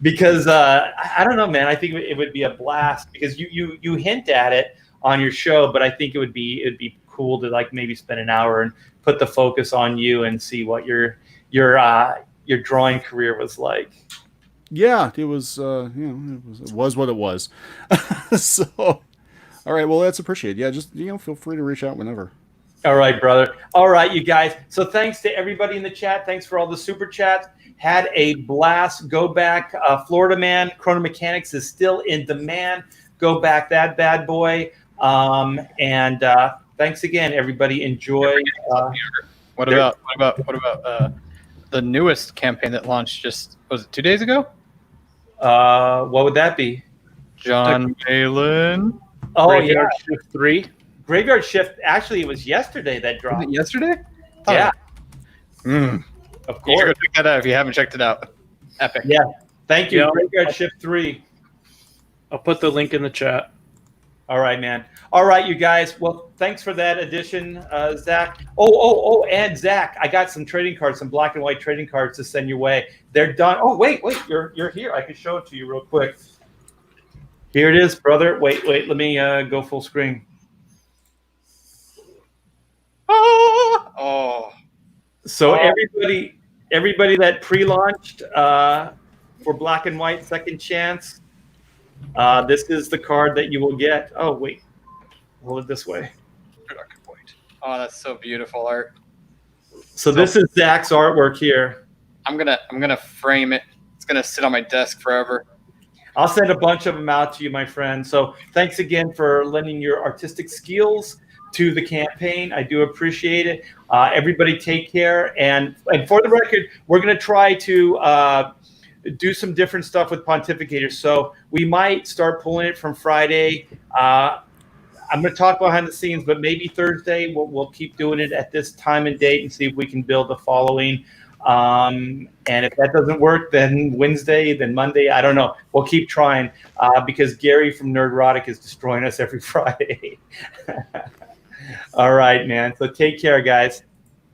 Because I don't know, man. I think it would be a blast because you hint at it on your show, but I think it'd be cool to like maybe spend an hour and put the focus on you and see what your drawing career was like. Yeah, it was. It was what it was. So, all right. Well, that's appreciated. Yeah, just feel free to reach out whenever. All right, brother. All right, you guys. So thanks to everybody in the chat. Thanks for all the super chats. Had a blast. Go back. Florida Man, Chrono Mechanics is still in demand. Go back that bad boy. And thanks again, everybody. Enjoy. What about the newest campaign that launched was it 2 days ago? What would that be? John Malin. Oh, Graveyard Shift 3. Graveyard Shift. Actually, it was yesterday that dropped. Was it yesterday? Yeah. Of course. Go check that out if you haven't checked it out. Epic. Yeah. Thank you. Yeah. Graveyard Shift 3. I'll put the link in the chat. All right, man. All right, you guys. Well, thanks for that addition, Zach. And Zach, I got some trading cards, some black and white trading cards to send your way. They're done. Oh, wait, you're here. I can show it to you real quick. Here it is, brother. Wait. Let me go full screen. Oh. So everybody that pre-launched for black and white second chance, this is the card that you will get. Oh, wait. Hold it this way. Oh, that's so beautiful art. So this is Zach's artwork here. I'm gonna frame it. It's gonna sit on my desk forever. I'll send a bunch of them out to you, my friend. So thanks again for lending your artistic skills to the campaign. I do appreciate it. Everybody take care. And for the record, we're going to try to do some different stuff with Pontificators. So we might start pulling it from Friday. I'm going to talk behind the scenes, but maybe Thursday we'll keep doing it at this time and date and see if we can build a following. And if that doesn't work, then Wednesday, then Monday, I don't know. We'll keep trying because Gary from Nerdrotic is destroying us every Friday. All right, man. So take care, guys.